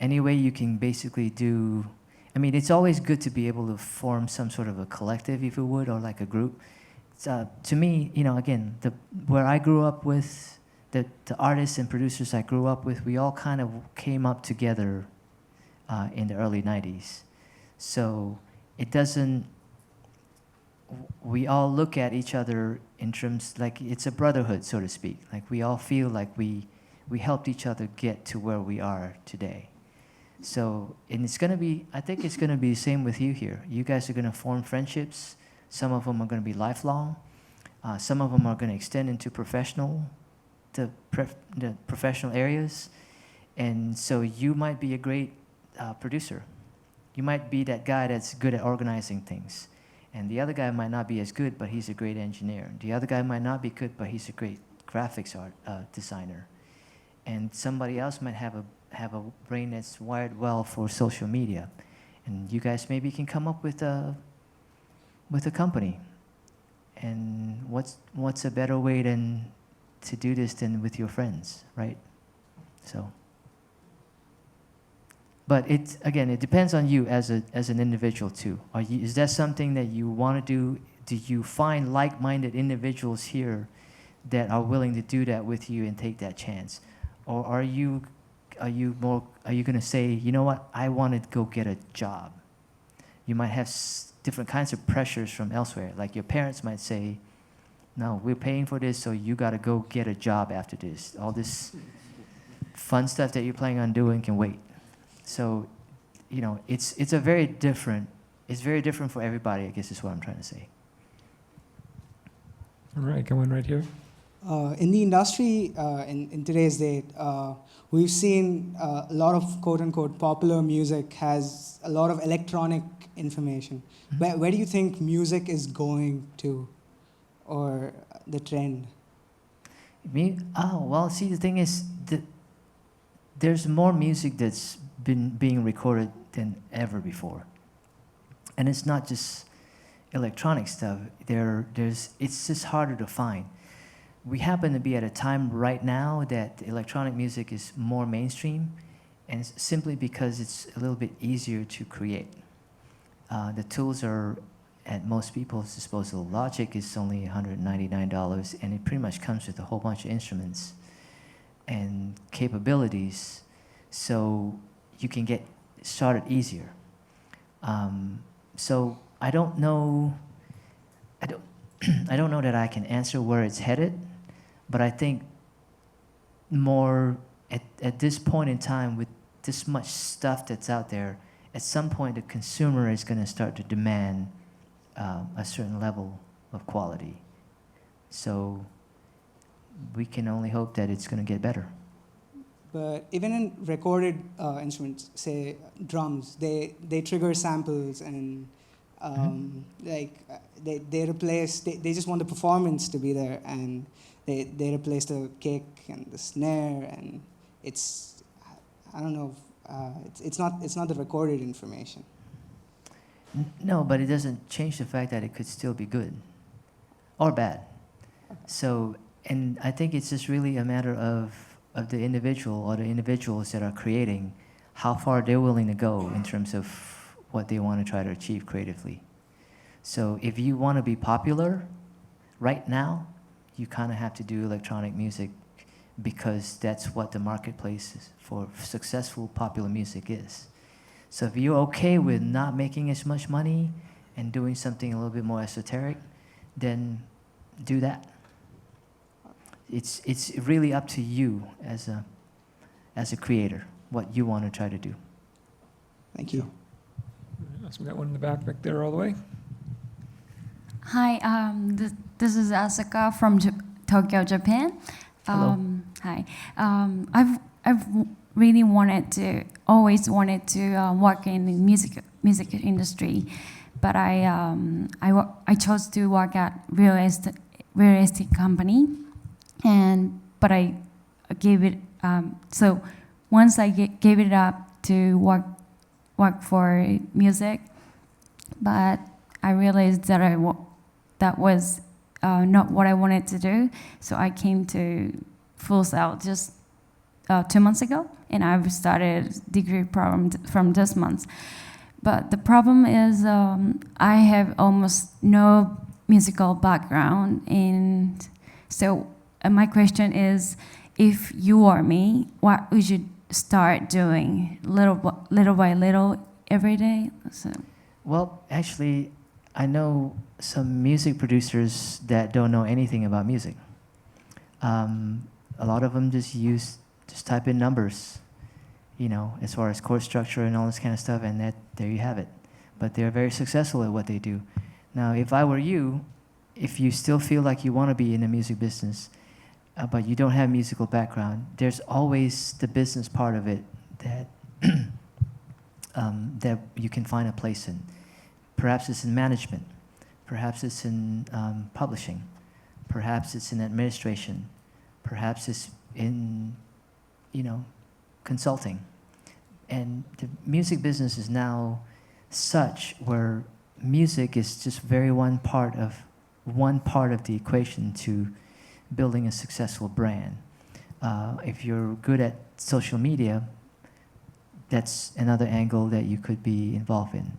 you can basically do. I mean, it's always good to be able to form some sort of a collective, if you would, or like a group. To me, again, where I grew up with, the artists and producers I grew up with, we all kind of came up together in the early 90s. So it doesn't, we all look at each other in terms, like it's a brotherhood, so to speak. Like we all feel like we helped each other get to where we are today. So, and it's going to be, I think it's going to be the same with you here. You guys are going to form friendships. Some of them are going to be lifelong. Some of them are going to extend into the professional areas. And so you might be a great producer. You might be that guy that's good at organizing things. And the other guy might not be as good, but he's a great engineer. The other guy might not be good, but he's a great graphics designer. And somebody else might have a brain that's wired well for social media. And you guys maybe can come up with a company. And what's a better way to do this than with your friends, right? So. But it depends on you as an individual too. Is that something that you want to do? Do you find like-minded individuals here that are willing to do that with you and take that chance? Or are you going to say, you know what, I want to go get a job? You might have different kinds of pressures from elsewhere. Like your parents might say, no, we're paying for this, so you got to go get a job after this. All this fun stuff that you're planning on doing can wait. So, it's very different for everybody, I guess is what I'm trying to say. All right, going right here. In the industry, in today's date, we've seen a lot of quote-unquote popular music has a lot of electronic information. Mm-hmm. Where do you think music is going to, or the trend? Well, see, the thing is that there's more music that's been being recorded than ever before. And it's not just electronic stuff. It's just harder to find. We happen to be at a time right now that electronic music is more mainstream, and simply because it's a little bit easier to create. The tools are at most people's disposal. Logic is only $199, and it pretty much comes with a whole bunch of instruments and capabilities, so you can get started easier. So I don't know that I can answer where it's headed, but I think more at this point in time, with this much stuff that's out there, at some point the consumer is going to start to demand a certain level of quality. So we can only hope that it's going to get better. But even in recorded instruments, say drums, they trigger samples and they replace. They just want the performance to be there, and they replace the kick and the snare, and it's, I don't know, it's not the recorded information. No, but it doesn't change the fact that it could still be good or bad. So, and I think it's just really a matter of the individual or the individuals that are creating, how far they're willing to go in terms of what they want to try to achieve creatively. So if you want to be popular right now, you kind of have to do electronic music because that's what the marketplace for successful popular music is. So if you're okay with not making as much money and doing something a little bit more esoteric, then do that. It's really up to you as a creator, what you want to try to do. Thank you. So we got one in the back there all the way. Hi, this is Asika from Tokyo, Japan. Hello. Hi. I've really always wanted to work in the music industry, but I chose to work at real estate company, but I gave it. So once I gave it up to work for music, but I realized that that was not what I wanted to do. So I came to Full Sail just 2 months ago, and I've started degree program from this month. But the problem is I have almost no musical background, and so my question is, if you are me, what would you start doing little by little every day? So. Well, actually, I know some music producers that don't know anything about music. A lot of them just type in numbers, as far as chord structure and all this kind of stuff, and there you have it. But they're very successful at what they do. Now, if I were you, if you still feel like you want to be in the music business, but you don't have musical background, there's always the business part of it that that you can find a place in. Perhaps it's in management, perhaps it's in publishing, perhaps it's in administration, perhaps it's in, consulting. And the music business is now such where music is just one part of the equation to building a successful brand. If you're good at social media, that's another angle that you could be involved in.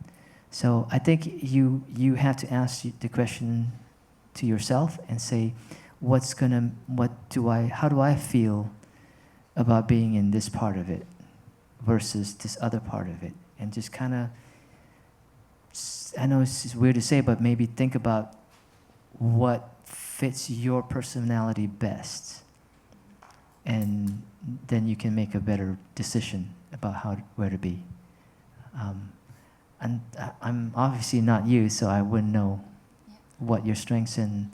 So I think you have to ask the question to yourself and say, how do I feel about being in this part of it versus this other part of it? And just kind of, I know it's weird to say, but maybe think about what fits your personality best. And then you can make a better decision about where to be. And I'm obviously not you, so I wouldn't know what your strengths and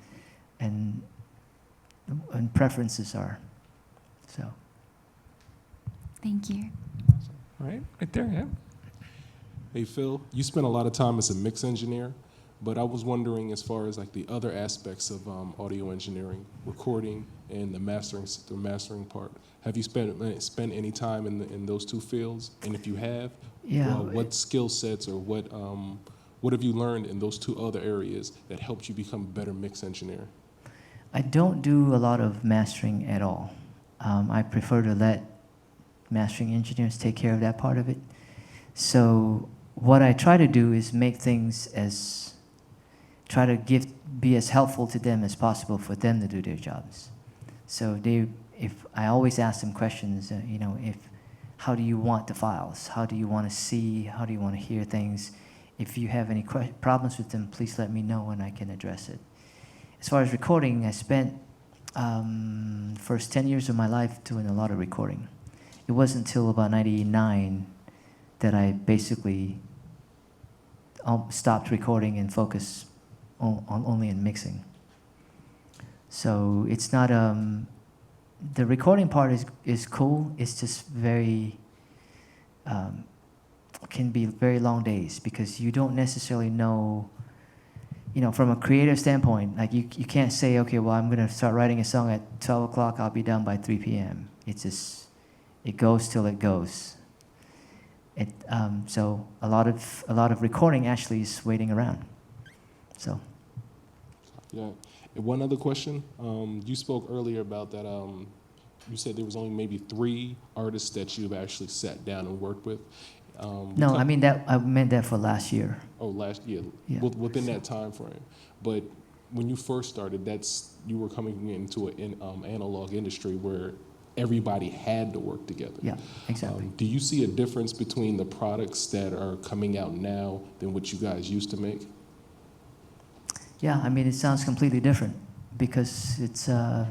preferences are. So. Thank you. All right, right there, yeah. Hey, Phil, you spent a lot of time as a mix engineer, but I was wondering, as far as like the other aspects of audio engineering, recording and the mastering part, have you spent any time in those two fields? And if you have, what skill sets or what have you learned in those two other areas that helped you become a better mix engineer? I don't do a lot of mastering at all. I prefer to let mastering engineers take care of that part of it. So what I try to do is make things be as helpful to them as possible for them to do their jobs. So if I always ask them questions, how do you want the files? How do you want to see? How do you want to hear things? If you have any problems with them, please let me know and I can address it. As far as recording, I spent first 10 years of my life doing a lot of recording. It wasn't until about 99 that I basically stopped recording and focused only on mixing. So it's not, the recording part is cool, it's just can be very long days because you don't necessarily know, from a creative standpoint, like you can't say, okay, well, I'm gonna start writing a song at 12 o'clock, I'll be done by 3 p.m. It goes till it goes. So a lot of recording actually is waiting around. So. Yeah. And one other question. You spoke earlier about that. You said there was only maybe 3 artists that you've actually sat down and worked with. No, I meant that for last year. Oh, last year. Yeah. Within that time frame. But when you first started, you were coming into an analog industry where everybody had to work together. Yeah, exactly. Do you see a difference between the products that are coming out now than what you guys used to make? Yeah, I mean, it sounds completely different because it's, the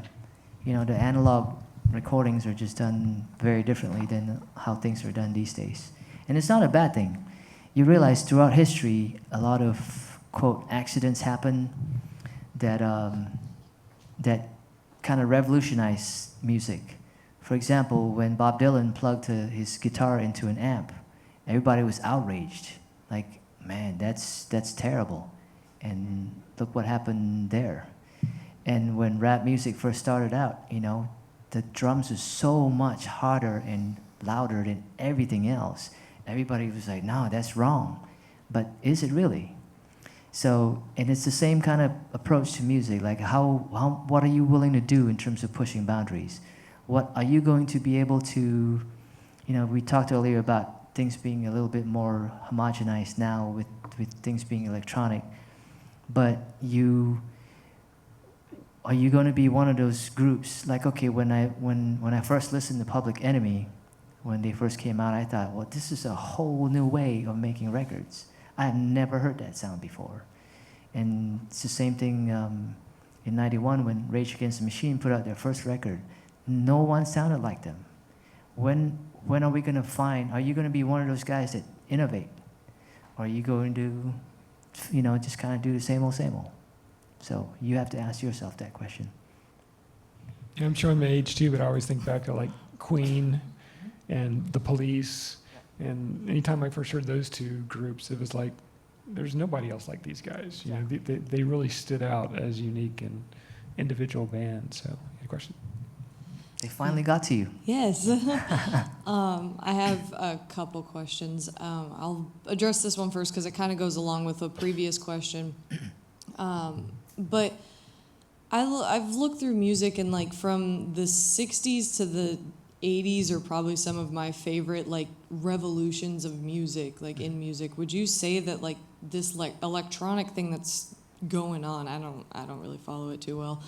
analog recordings are just done very differently than how things are done these days. And it's not a bad thing. You realize throughout history, a lot of, quote, accidents happen that kind of revolutionized music. For example, when Bob Dylan plugged his guitar into an amp, everybody was outraged. Like, man, that's terrible. And look what happened there. And when rap music first started out, you know, the drums were so much harder and louder than everything else. Everybody was like, no, that's wrong. But is it really? So, and it's the same kind of approach to music. Like, what are you willing to do in terms of pushing boundaries? What are you going to be able to, you know, we talked earlier about things being a little bit more homogenized now with things being electronic. But are you going to be one of those groups? Like, okay, when I first listened to Public Enemy, when they first came out, I thought, well, this is a whole new way of making records. I have never heard that sound before. And it's the same thing in '91 when Rage Against the Machine put out their first record. No one sounded like them. When are we going to find, are you going to be one of those guys that innovate? Or are you going to, you know, just kind of do the same old, same old? So you have to ask yourself that question. Yeah, I'm showing my age too, but I always think back to like Queen and the Police. And anytime I first heard those two groups, it was like, there's nobody else like these guys. You know, they really stood out as unique and individual bands. So, any question? They finally got to you. Yes. I have a couple questions. I'll address this one first because it kind of goes along with a previous question. But I've looked through music, and like from the 60s to the 80s are probably some of my favorite like revolutions of music, like in music. Would you say that like this like electronic thing that's going on, I don't really follow it too well,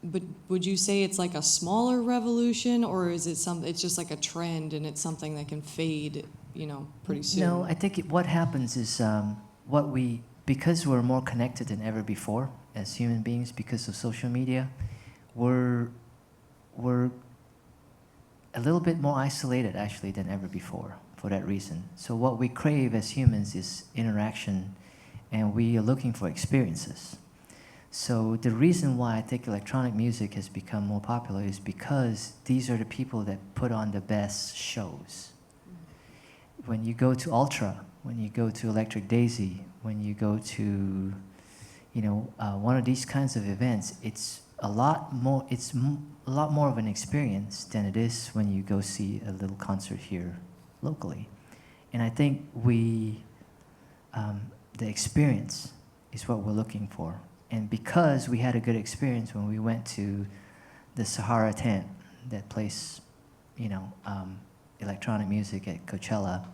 but would you say it's like a smaller revolution, or is it it's just like a trend and it's something that can fade, you know, pretty soon? No, I think what happens is because we're more connected than ever before as human beings because of social media, we're a little bit more isolated actually than ever before for that reason. So what we crave as humans is interaction, and we are looking for experiences. So the reason why I think electronic music has become more popular is because these are the people that put on the best shows. When you go to Ultra, when you go to Electric Daisy, when you go to, you know, one of these kinds of events, it's a lot more of an experience than it is when you go see a little concert here locally. And I think the experience is what we're looking for. And because we had a good experience when we went to the Sahara tent that plays, you know, electronic music at Coachella,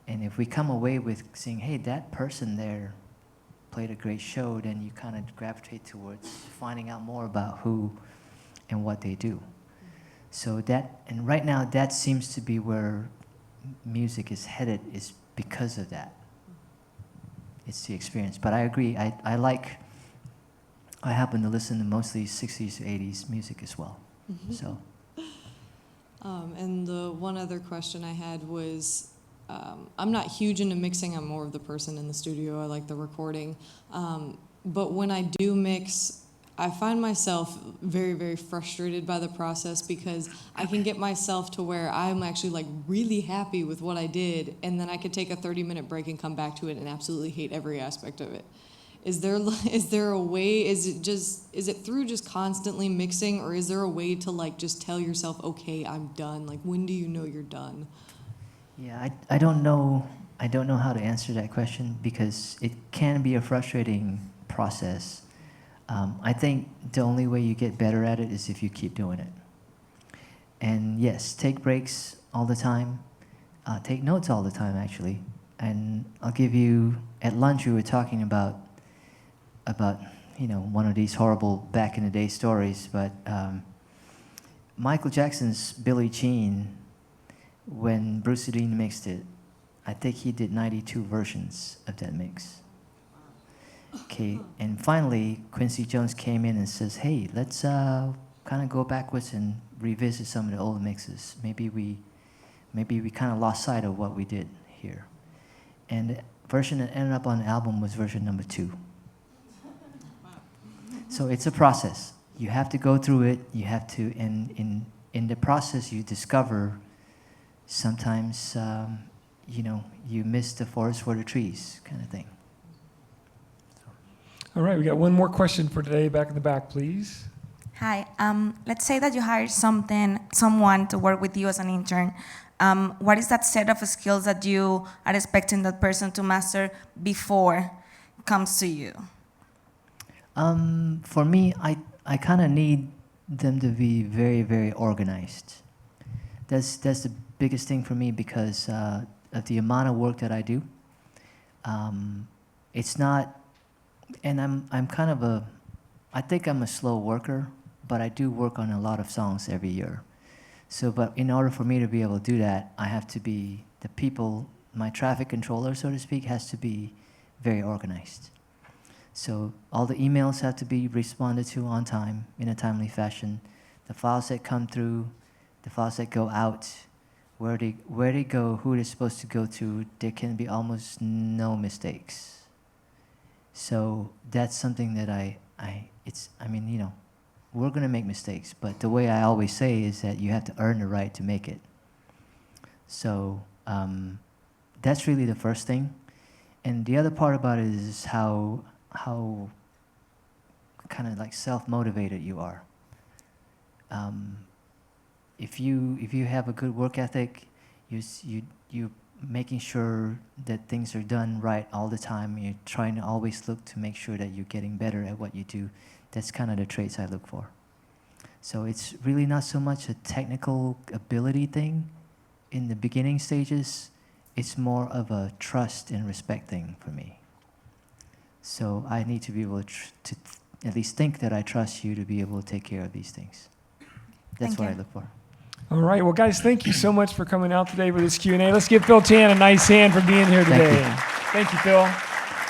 and if we come away with saying, hey, that person there played a great show, then you kind of gravitate towards finding out more about who and what they do. So and right now that seems to be where music is headed, is because of that. It's the experience. But I agree, I happen to listen to mostly 60s to 80s music as well. Mm-hmm. So. And the one other question I had was, I'm not huge into mixing. I'm more of the person in the studio. I like the recording. But when I do mix, I find myself very, very frustrated by the process because I can get myself to where I'm actually like really happy with what I did, and then I could take a 30-minute break and come back to it and absolutely hate every aspect of it. Is there a way, is it through just constantly mixing, or is there a way to like just tell yourself, okay, I'm done? Like, when do you know you're done? Yeah, I don't know how to answer that question because it can be a frustrating process. I think the only way you get better at it is if you keep doing it. And yes, take breaks all the time. Take notes all the time, actually. And I'll give you, at lunch we were talking about you know, one of these horrible back in the day stories, but Michael Jackson's Billie Jean, when Bruce Lee mixed it, I think he did 92 versions of that mix. Okay, and finally Quincy Jones came in and says, hey, let's kind of go backwards and revisit some of the old mixes. Maybe we kind of lost sight of what we did here. And the version that ended up on the album was version number 2. So it's a process. you have to go through it. You have to, and in the process, you discover sometimes, you miss the forest for the trees, kind of thing. All right, we got one more question for today. Back in the back, please. Hi. Let's say that you hire someone to work with you as an intern. What is that set of skills that you are expecting that person to master before it comes to you? For me, I kind of need them to be very, very organized. That's the biggest thing for me because of the amount of work that I do. It's not, and I'm kind of I think I'm a slow worker, but I do work on a lot of songs every year. So, but in order for me to be able to do that, I have to be, my traffic controller, so to speak, has to be very organized. So all the emails have to be responded to on time, in a timely fashion. The files that come through, the files that go out, where they go, who they're supposed to go to, there can be almost no mistakes. So that's something that we're gonna make mistakes, but the way I always say is that you have to earn the right to make it. So that's really the first thing. And the other part about it is how kind of like self-motivated you are. If you have a good work ethic, you're making sure that things are done right all the time. You're trying to always look to make sure that you're getting better at what you do. That's kind of the traits I look for. So it's really not so much a technical ability thing in the beginning stages. It's more of a trust and respect thing for me. So I need to be able to at least think that I trust you to be able to take care of these things. That's what I look for. All right, well, guys, thank you so much for coming out today for this Q&A. Let's give Phil Chan a nice hand for being here today. Thank you, Phil.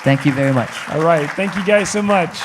Thank you very much. All right, thank you guys so much.